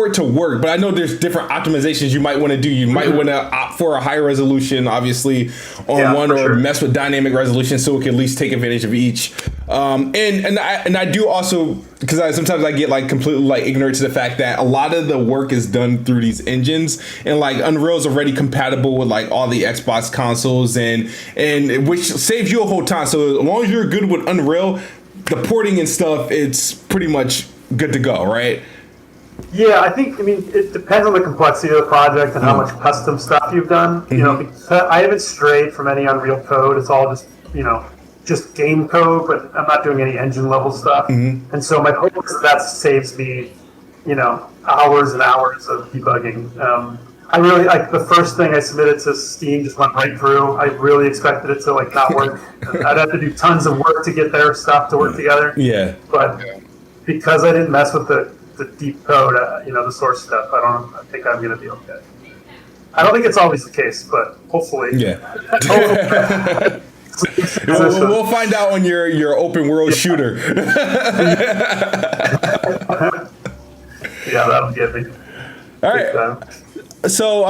it to work, but I know there's different optimizations you might want to do. You might want to opt for a higher resolution, obviously, on one, or mess with dynamic resolution so it can at least take advantage of each. And I do also, because sometimes I get completely ignorant to the fact that a lot of the work is done through these engines, and Unreal is already compatible with all the Xbox consoles, and which saves you a whole ton. So as long as you're good with Unreal, the porting and stuff, it's pretty much good to go, right? Yeah, it depends on the complexity of the project and how much custom stuff you've done. Because I haven't strayed from any Unreal code. It's all just just game code, but I'm not doing any engine level stuff. And so my hope is that saves me, hours and hours of debugging. I really like the first thing I submitted to Steam just went right through. I really expected it to not work. I'd have to do tons of work to get their stuff to work together. Yeah. But because I didn't mess with the deep code, the source stuff, I think I'm going to be okay. I don't think it's always the case, but hopefully. Yeah. We'll find out on your open world shooter. Yeah, that'll get me. All right. So,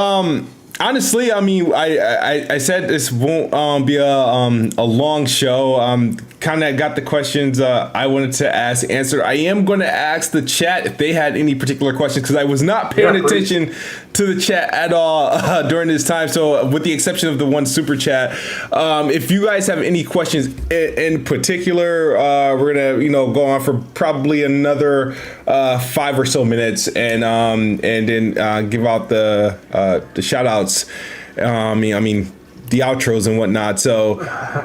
honestly, I mean, I said this won't be a long show. Kind of got the questions I wanted to ask answered. I am going to ask the chat if they had any particular questions because I was not paying attention to the chat at all during this time. So, with the exception of the one super chat, if you guys have any questions in particular, we're gonna go on for probably another 5 or so minutes and then give out the shout outs. I mean the outros and whatnot. So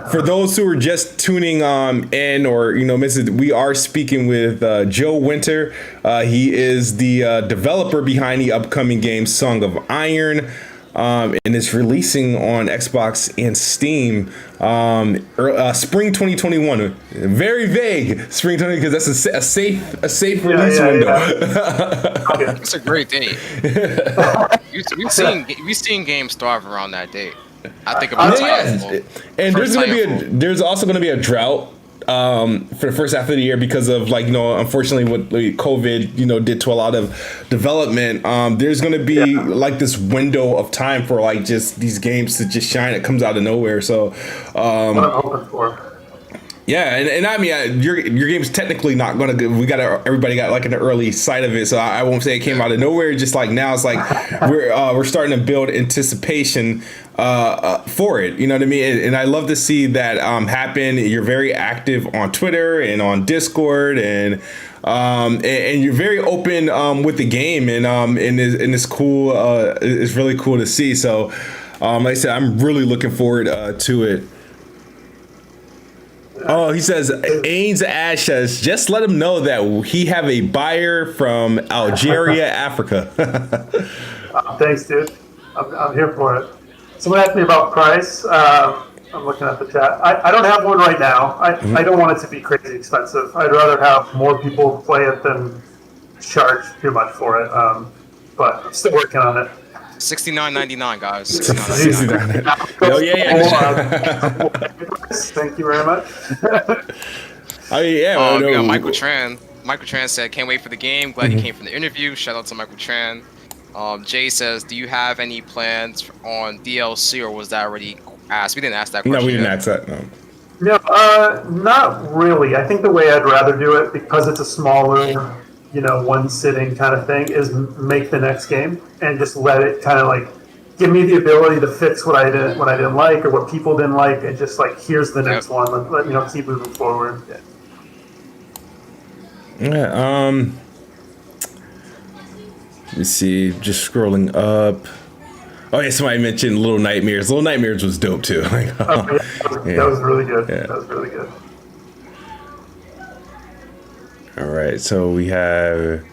for those who are just tuning in or missing, we are speaking with Joe Winter. He is the developer behind the upcoming game Song of Iron, and it's releasing on Xbox and Steam spring 2021. Very vague spring 20 because that's a safe release window. Yeah. It's a great date. We've seen games thrive around that date. I think about Titanfall. And there's also going to be a drought for the first half of the year because of unfortunately what COVID did to a lot of development. There's going to be this window of time for just these games to just shine. It comes out of nowhere. So what I'm hoping for. Yeah, and I mean, your game's technically not gonna. Everybody got an early sight of it, so I won't say it came out of nowhere. Just now, it's we're starting to build anticipation for it. You know what I mean? And I love to see that happen. You're very active on Twitter and on Discord, and you're very open with the game, and it's cool. It's really cool to see. So, like I said, I'm really looking forward to it. Oh, he says, Ains Ash says, just let him know that he have a buyer from Algeria, Africa. Thanks, dude. I'm here for it. Someone asked me about price. I'm looking at the chat. I don't have one right now. I don't want it to be crazy expensive. I'd rather have more people play it than charge too much for it. But I'm still working on it. $69.99, guys. $69.99. Oh yeah. Thank you very much. We got Michael Tran. Michael Tran said, "Can't wait for the game. Glad you came from the interview." Shout out to Michael Tran. Jay says, "Do you have any plans on DLC, or was that already asked?" We didn't ask that question. No, we didn't ask that. No. No, not really. I think the way I'd rather do it, because it's a smaller, one sitting kind of thing, is make the next game and just let it kind of give me the ability to fix what I didn't like or what people didn't like, and just here's the next one. Let keep moving forward. Yeah. Let's see. Just scrolling up. Oh yeah, somebody mentioned Little Nightmares. Little Nightmares was dope too. That was really good. Yeah. That was really good. All right, so we have.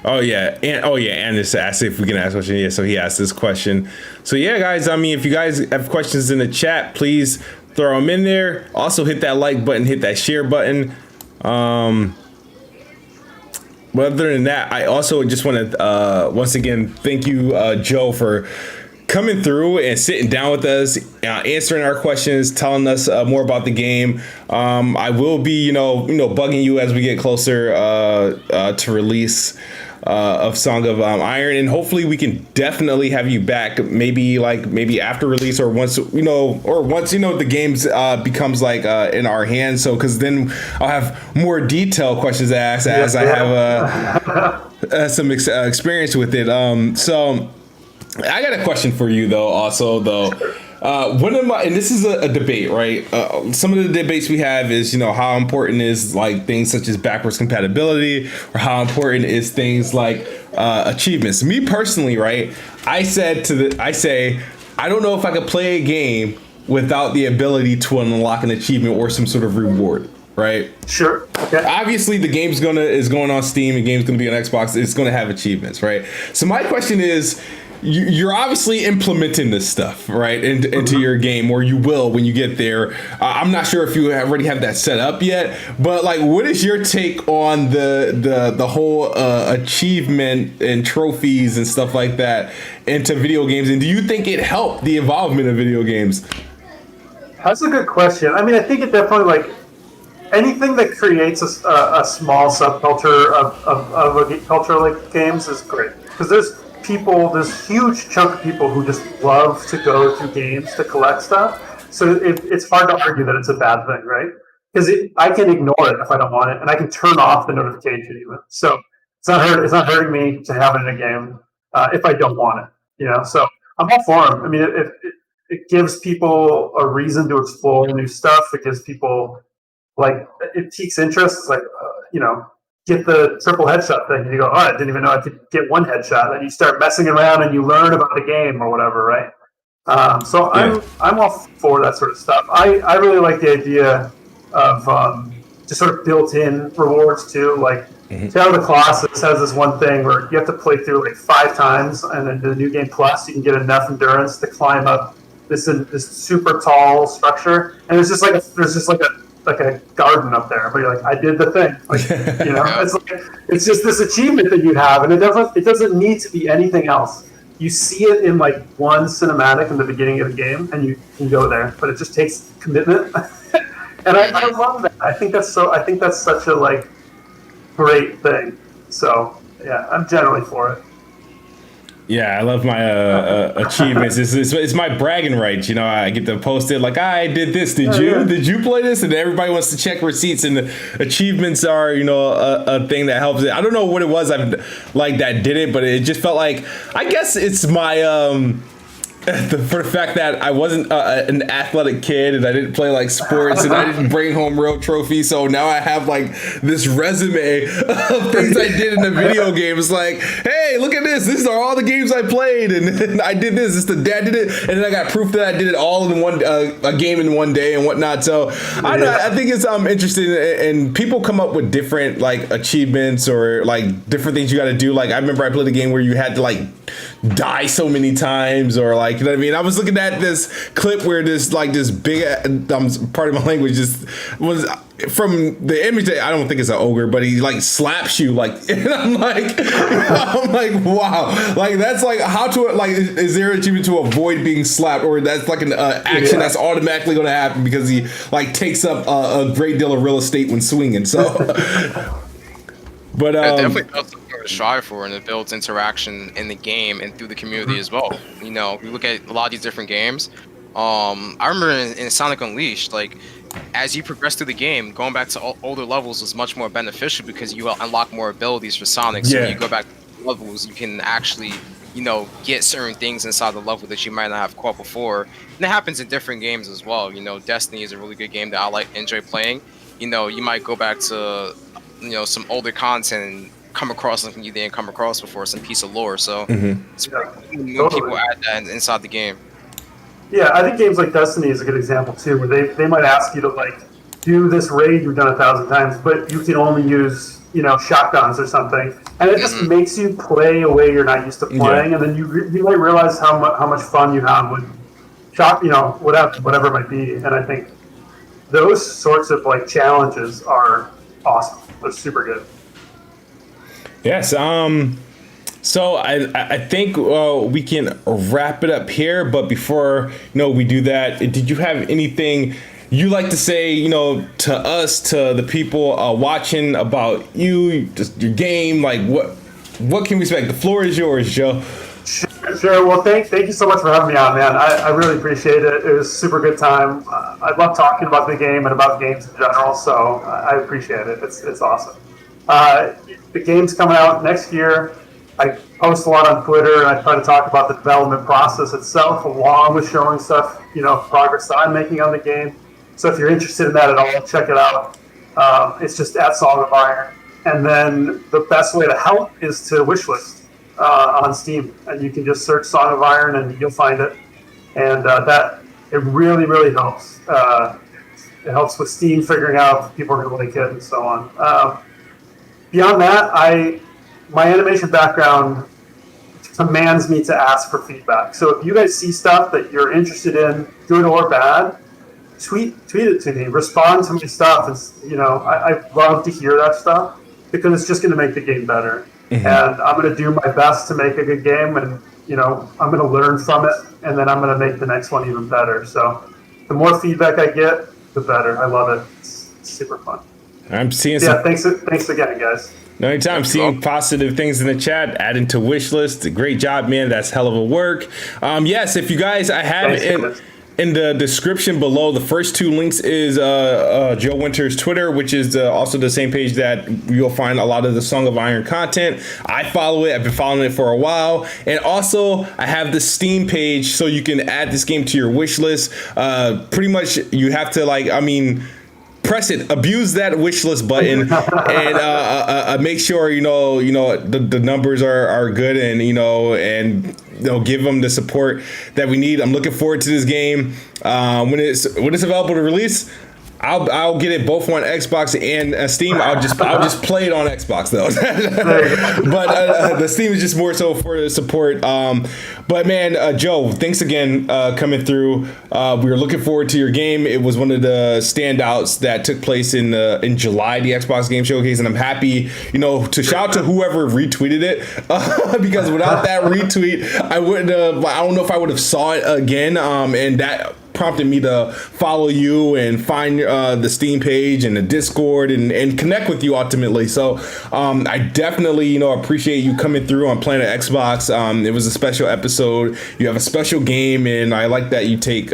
And this asked if we can ask a question. Yeah, so he asked this question. So yeah, guys, I mean, if you guys have questions in the chat, please throw them in there. Also, hit that like button, hit that share button. But other than that, I also just want to once again thank you, Joe, for coming through and sitting down with us, answering our questions, telling us more about the game. I will be, bugging you as we get closer to release of Song of Iron, and hopefully we can definitely have you back. Maybe after release, or once the games becomes in our hands. So because then I'll have more detailed questions to ask as I have some experience with it. So. I got a question for you one of my, and this is a debate, right? Some of the debates we have is, how important is things such as backwards compatibility, or how important is things like achievements. Me personally, right? I say, I don't know if I could play a game without the ability to unlock an achievement or some sort of reward, right? Sure. Okay. Obviously, the game's is going on Steam. The game's gonna be on Xbox. It's gonna have achievements, right? So my question is, you're obviously implementing this stuff, right, into your game, or you will when you get there. I'm not sure if you already have that set up yet, but like, what is your take on the whole achievement and trophies and stuff like that into video games? And do you think it helped the involvement of video games? That's a good question. I mean, I think it definitely, like, anything that creates a small subculture of a culture like games is great, because there's huge chunk of people who just love to go to games to collect stuff. So it's hard to argue that it's a bad thing, right? Because I can ignore it if I don't want it, and I can turn off the notification even. So it's not hurting me to have it in a game if I don't want it, you know. So I'm all for them. I mean, it gives people a reason to explore new stuff. It gives people, like, it piques interest. It's like, you know, get the triple headshot thing, and you go, oh, I didn't even know I could get one headshot. And you start messing around and you learn about the game or whatever, right? So I'm all for that sort of stuff. I really like the idea of just sort of built-in rewards too. Like, Shadow of the Colossus has this one thing where you have to play through like 5 times, and then the New Game Plus, you can get enough endurance to climb up this super tall structure, and there's just like a garden up there, but you're like, I did the thing, like, you know. It's just this achievement that you have, and it doesn't need to be anything else. You see it in like one cinematic in the beginning of the game, and you can go there, but it just takes commitment. And I love that. I think that's such a like great thing. So yeah, I'm generally for it. Yeah, I love my achievements. It's my bragging rights. You know, I get to post it like, I did this. Did you play this? And everybody wants to check receipts, and the achievements are, you know, a thing that helps it. I don't know what it was that did it, but it just felt like, I guess it's my for the fact that I wasn't an athletic kid, and I didn't play like sports, and I didn't bring home real trophies. So now I have like this resume of things I did in the video game. It's like, hey, look at this. These are all the games I played, and I did this. The dad did it, and then I got proof that I did it all in one a game in one day and whatnot. So I think it's interesting, and people come up with different like achievements or like different things you got to do. Like, I remember I played a game where you had to like die so many times, or like, you know what I mean? I was looking at this clip where this big, part of my language was from the image. I don't think it's an ogre, but he like slaps you, like, and I'm like, wow, like that's like how to like, is there an achievement to avoid being slapped, or that's like an action that's automatically going to happen because he like takes up a great deal of real estate when swinging. So, but it definitely does something to strive for, and it builds interaction in the game and through the community as well. You know, if you look at a lot of these different games, I remember in Sonic Unleashed, like, as you progress through the game, going back to older levels was much more beneficial because you unlock more abilities for Sonic. So when you go back to levels, you can actually, you know, get certain things inside the level that you might not have caught before. And it happens in different games as well. You know, Destiny is a really good game that I enjoy playing. You know, you might go back to, you know, some older content and come across something you didn't come across before, some piece of lore. So it's when people add that inside the game. Yeah, I think games like Destiny is a good example too, where they might ask you to like do this raid you've done 1,000 times, but you can only use, you know, shotguns or something, and it just makes you play a way you're not used to playing, and then you might realize how much fun you have with you know, whatever it might be. And I think those sorts of like challenges are awesome. They're super good. Yes. So I think we can wrap it up here. But before we do that, did you have anything you like to say, to us, to the people watching about you, just your game? Like what can we expect? The floor is yours, Joe. Sure. Well, thank you so much for having me on, man. I really appreciate it. It was a super good time. I love talking about the game and about games in general, so I appreciate it. It's awesome. The game's coming out next year. I post a lot on Twitter, and I try to talk about the development process itself, along with showing stuff, progress that I'm making on the game. So if you're interested in that at all, check it out. It's just at Song of Iron. And then the best way to help is to wishlist on Steam, and you can just search Song of Iron and you'll find it. And that it really, really helps. It helps with Steam figuring out if people are going to like it and so on. Beyond that, my animation background commands me to ask for feedback. So if you guys see stuff that you're interested in, good or bad, tweet it to me. Respond to my stuff. I love to hear that stuff because it's just going to make the game better. Mm-hmm. And I'm going to do my best to make a good game, and I'm going to learn from it, and then I'm going to make the next one even better. So the more feedback I get, the better. I love it. It's super fun. I'm seeing thanks again, guys. No, anytime. I'm seeing positive things in the chat. Adding to wish list. Great job, man. That's hell of a work. Yes, if you guys, I have in the description below, the first two links is Joe Winter's Twitter, which is also the same page that you'll find a lot of the Song of Iron content. I follow it. I've been following it for a while. And also, I have the Steam page, so you can add this game to your wish list. Pretty much, you have to, press it, abuse that wish list button, and make sure the numbers are good, and give them the support that we need. I'm looking forward to this game. When it's available to release, I'll get it both on Xbox and Steam. I'll just play it on Xbox though. But the Steam is just more so for the support. But man, Joe, thanks again coming through. We were looking forward to your game. It was one of the standouts that took place in July, the Xbox Game Showcase, and I'm happy, to shout out to whoever retweeted it because without that retweet, I wouldn't have. I don't know if I would have saw it again. And that prompted me to follow you and find the Steam page and the Discord and connect with you ultimately. So I definitely appreciate you coming through on Planet Xbox. It was a special episode. You have a special game, and I like that you take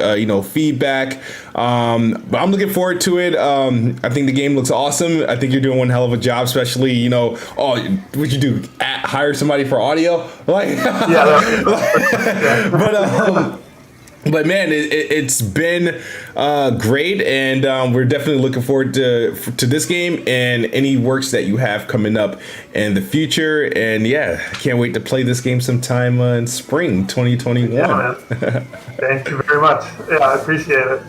feedback. But I'm looking forward to it. I think the game looks awesome. I think you're doing one hell of a job, especially what'd you do? Hire somebody for audio? But man, it's been great, and we're definitely looking forward to this game and any works that you have coming up in the future. And I can't wait to play this game sometime in spring 2021. Yeah, man. Thank you very much. Yeah, I appreciate it.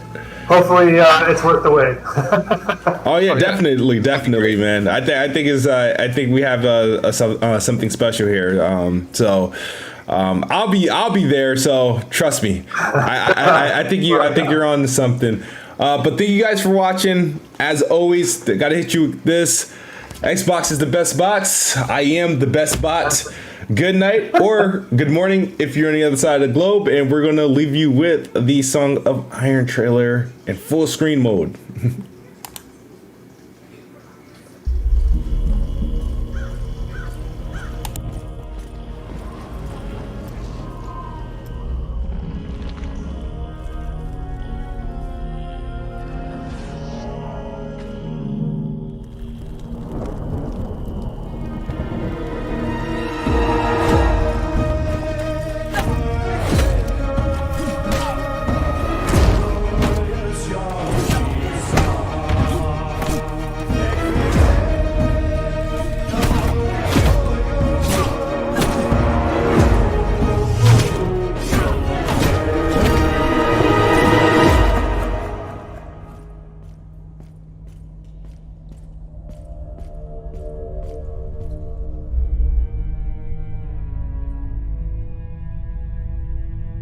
Hopefully, it's worth the wait. Oh yeah, definitely, man. I think we have something special here. I'll be there, so trust me. I think you're on to something. But thank you guys for watching. As always, gotta hit you with this. Xbox is the best box. I am the best bot. Good night or good morning if you're on the other side of the globe, and we're gonna leave you with the Song of Iron trailer in full screen mode.